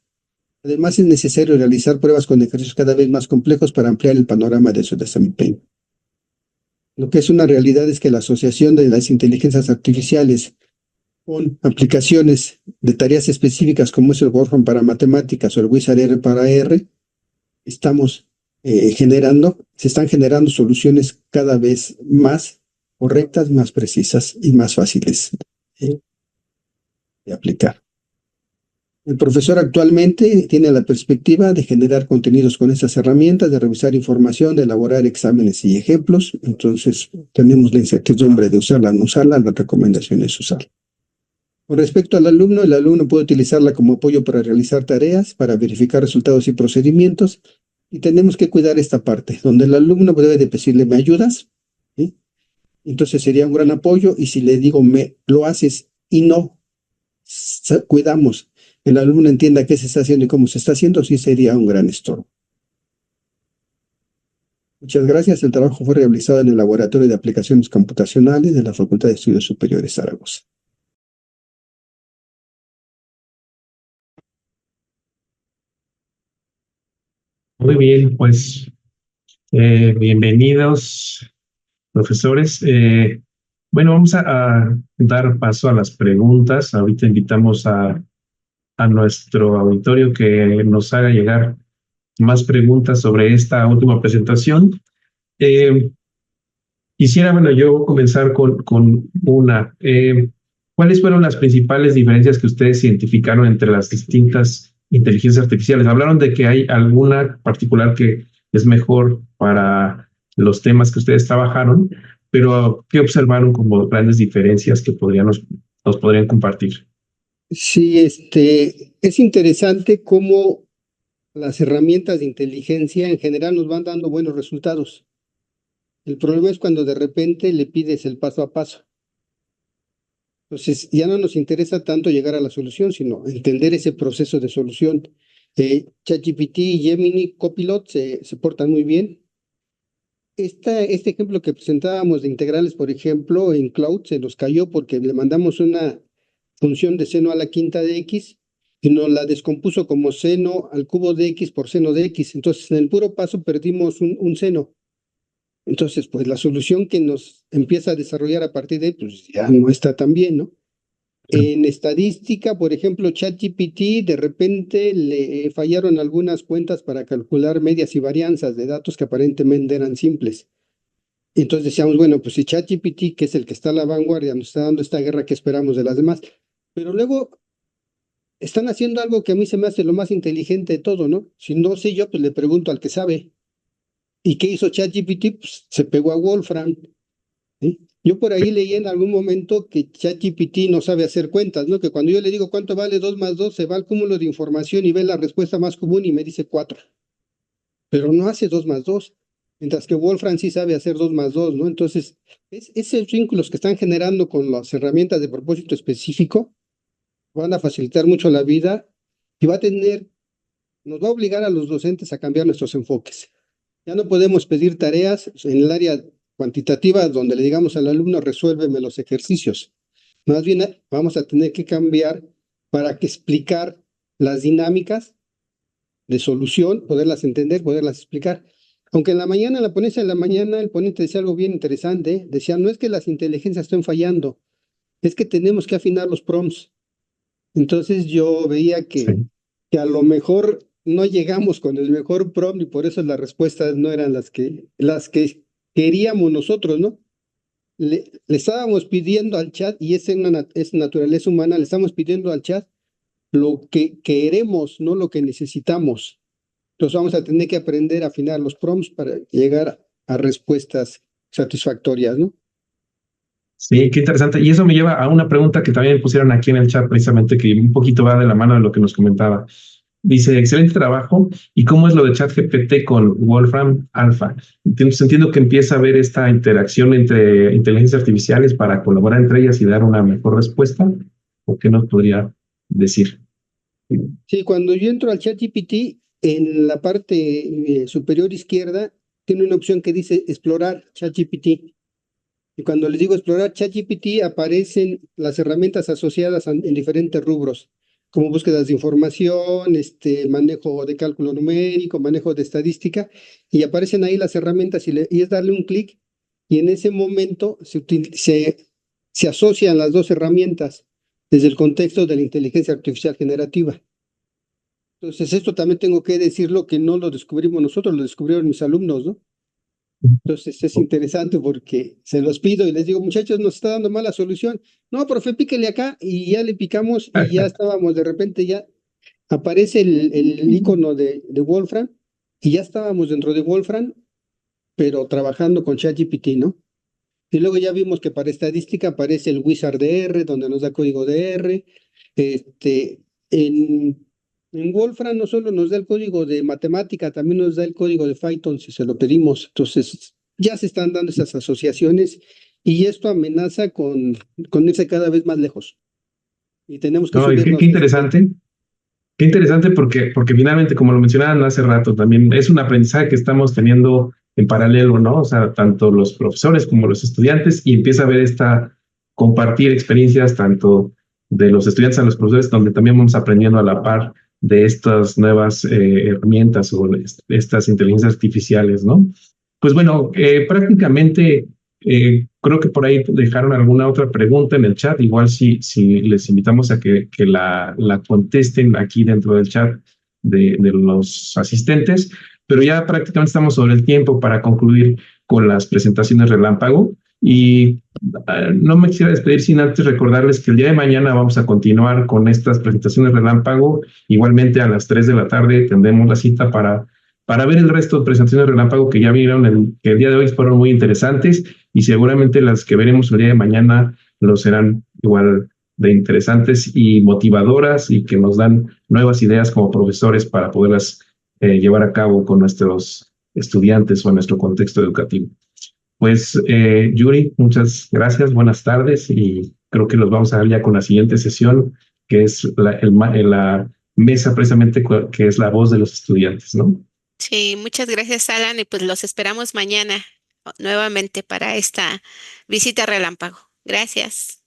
Además, es necesario realizar pruebas con ejercicios cada vez más complejos para ampliar el panorama de su desempeño. Lo que es una realidad es que la asociación de las inteligencias artificiales con aplicaciones de tareas específicas como es el Wolfram para matemáticas o el Wizard R para R, se están generando soluciones cada vez más correctas, más precisas y más fáciles de aplicar. El profesor actualmente tiene la perspectiva de generar contenidos con estas herramientas, de revisar información, de elaborar exámenes y ejemplos. Entonces, tenemos la incertidumbre de usarla o no usarla, la recomendación es usarla. Con respecto al alumno, el alumno puede utilizarla como apoyo para realizar tareas, para verificar resultados y procedimientos, y tenemos que cuidar esta parte, donde el alumno debe de decirle, ¿me ayudas? ¿Sí? Entonces sería un gran apoyo, y si le digo, lo haces y no cuidamos que el alumno entienda qué se está haciendo y cómo se está haciendo, sí sería un gran estorbo. Muchas gracias. El trabajo fue realizado en el Laboratorio de Aplicaciones Computacionales de la Facultad de Estudios Superiores Zaragoza. Muy bien, pues bienvenidos, profesores. Bueno, vamos a dar paso a las preguntas. Ahorita invitamos a nuestro auditorio que nos haga llegar más preguntas sobre esta última presentación. Quisiera, bueno, yo comenzar con una. ¿Cuáles fueron las principales diferencias que ustedes identificaron entre las distintas inteligencias artificiales? Hablaron de que hay alguna particular que es mejor para los temas que ustedes trabajaron, pero ¿qué observaron como grandes diferencias que nos podrían compartir? Sí, es interesante cómo las herramientas de inteligencia en general nos van dando buenos resultados. El problema es cuando de repente le pides el paso a paso. Entonces, ya no nos interesa tanto llegar a la solución, sino entender ese proceso de solución. ChatGPT, Gemini, Copilot se portan muy bien. Este ejemplo que presentábamos de integrales, por ejemplo, en Cloud se nos cayó porque le mandamos una función de seno a la quinta de x y nos la descompuso como seno al cubo de x por seno de x. Entonces, en el puro paso perdimos un seno. Entonces, pues la solución que nos empieza a desarrollar a partir de ahí, pues ya no está tan bien, ¿no? En estadística, por ejemplo, ChatGPT, de repente le fallaron algunas cuentas para calcular medias y varianzas de datos que aparentemente eran simples. Entonces decíamos, bueno, pues si ChatGPT, que es el que está a la vanguardia, nos está dando esta guerra, ¿qué esperamos de las demás? Pero luego están haciendo algo que a mí se me hace lo más inteligente de todo, ¿no? Si no sé yo, pues le pregunto al que sabe. ¿Y qué hizo ChatGPT? Pues se pegó a Wolfram, ¿sí? Yo por ahí leí en algún momento que ChatGPT no sabe hacer cuentas, ¿no? Que cuando yo le digo cuánto vale 2 más 2, se va al cúmulo de información y ve la respuesta más común y me dice 4. Pero no hace 2 más 2, mientras que Wolfram sí sabe hacer 2 más 2, ¿no? Entonces, esos vínculos que están generando con las herramientas de propósito específico van a facilitar mucho la vida y nos va a obligar a los docentes a cambiar nuestros enfoques. Ya no podemos pedir tareas en el área cuantitativa donde le digamos al alumno resuélveme los ejercicios. Más bien vamos a tener que cambiar para que explicar las dinámicas de solución, poderlas entender, poderlas explicar. Aunque en la ponencia de la mañana, el ponente decía algo bien interesante, decía, no es que las inteligencias estén fallando, es que tenemos que afinar los prompts. Entonces yo veía que a lo mejor no llegamos con el mejor prompt y por eso las respuestas no eran las que queríamos nosotros, ¿no? Le estábamos pidiendo al chat, y es naturaleza humana, le estamos pidiendo al chat lo que queremos, no lo que necesitamos. Entonces vamos a tener que aprender a afinar los prompts para llegar a respuestas satisfactorias, ¿no? Sí, qué interesante. Y eso me lleva a una pregunta que también pusieron aquí en el chat, precisamente, que un poquito va de la mano de lo que nos comentaba. Dice, excelente trabajo. ¿Y cómo es lo de ChatGPT con Wolfram Alpha? Entonces, entiendo que empieza a haber esta interacción entre inteligencias artificiales para colaborar entre ellas y dar una mejor respuesta. ¿O qué nos podría decir? Sí, cuando yo entro al ChatGPT, en la parte superior izquierda, tiene una opción que dice explorar ChatGPT. Y cuando les digo explorar ChatGPT, aparecen las herramientas asociadas en diferentes rubros, como búsquedas de información, manejo de cálculo numérico, manejo de estadística, y aparecen ahí las herramientas y es darle un clic, y en ese momento se asocian las dos herramientas desde el contexto de la inteligencia artificial generativa. Entonces, esto también tengo que decirlo que no lo descubrimos nosotros, lo descubrieron mis alumnos, ¿no? Entonces es interesante porque se los pido y les digo, muchachos, nos está dando mala solución. No, profe, píquele acá y ya le picamos y ya estábamos, de repente ya aparece el icono de Wolfram y ya estábamos dentro de Wolfram, pero trabajando con ChatGPT, ¿no? Y luego ya vimos que para estadística aparece el wizard de R, donde nos da código de R. En Wolfram no solo nos da el código de matemática, también nos da el código de Python si se lo pedimos. Entonces, ya se están dando esas asociaciones y esto amenaza con irse cada vez más lejos. Y tenemos que qué interesante. Qué interesante porque finalmente, como lo mencionaban hace rato, también es un aprendizaje que estamos teniendo en paralelo, ¿no? O sea, tanto los profesores como los estudiantes, y empieza a haber compartir experiencias tanto de los estudiantes a los profesores, donde también vamos aprendiendo a la par de estas nuevas herramientas o estas inteligencias artificiales, ¿no? Pues bueno, prácticamente creo que por ahí dejaron alguna otra pregunta en el chat. Igual si les invitamos a que la contesten aquí dentro del chat de los asistentes, pero ya prácticamente estamos sobre el tiempo para concluir con las presentaciones relámpago. Y no me quisiera despedir sin antes recordarles que el día de mañana vamos a continuar con estas presentaciones relámpago. Igualmente a las 3 de la tarde tendremos la cita para ver el resto de presentaciones relámpago que ya vieron, que el día de hoy fueron muy interesantes, y seguramente las que veremos el día de mañana lo serán igual de interesantes y motivadoras, y que nos dan nuevas ideas como profesores para poderlas llevar a cabo con nuestros estudiantes o en nuestro contexto educativo. Pues Yuri, muchas gracias, buenas tardes y creo que nos vamos a ver ya con la siguiente sesión, que es la mesa precisamente que es la voz de los estudiantes, ¿no? Sí, muchas gracias, Alan, y pues los esperamos mañana nuevamente para esta visita relámpago. Gracias.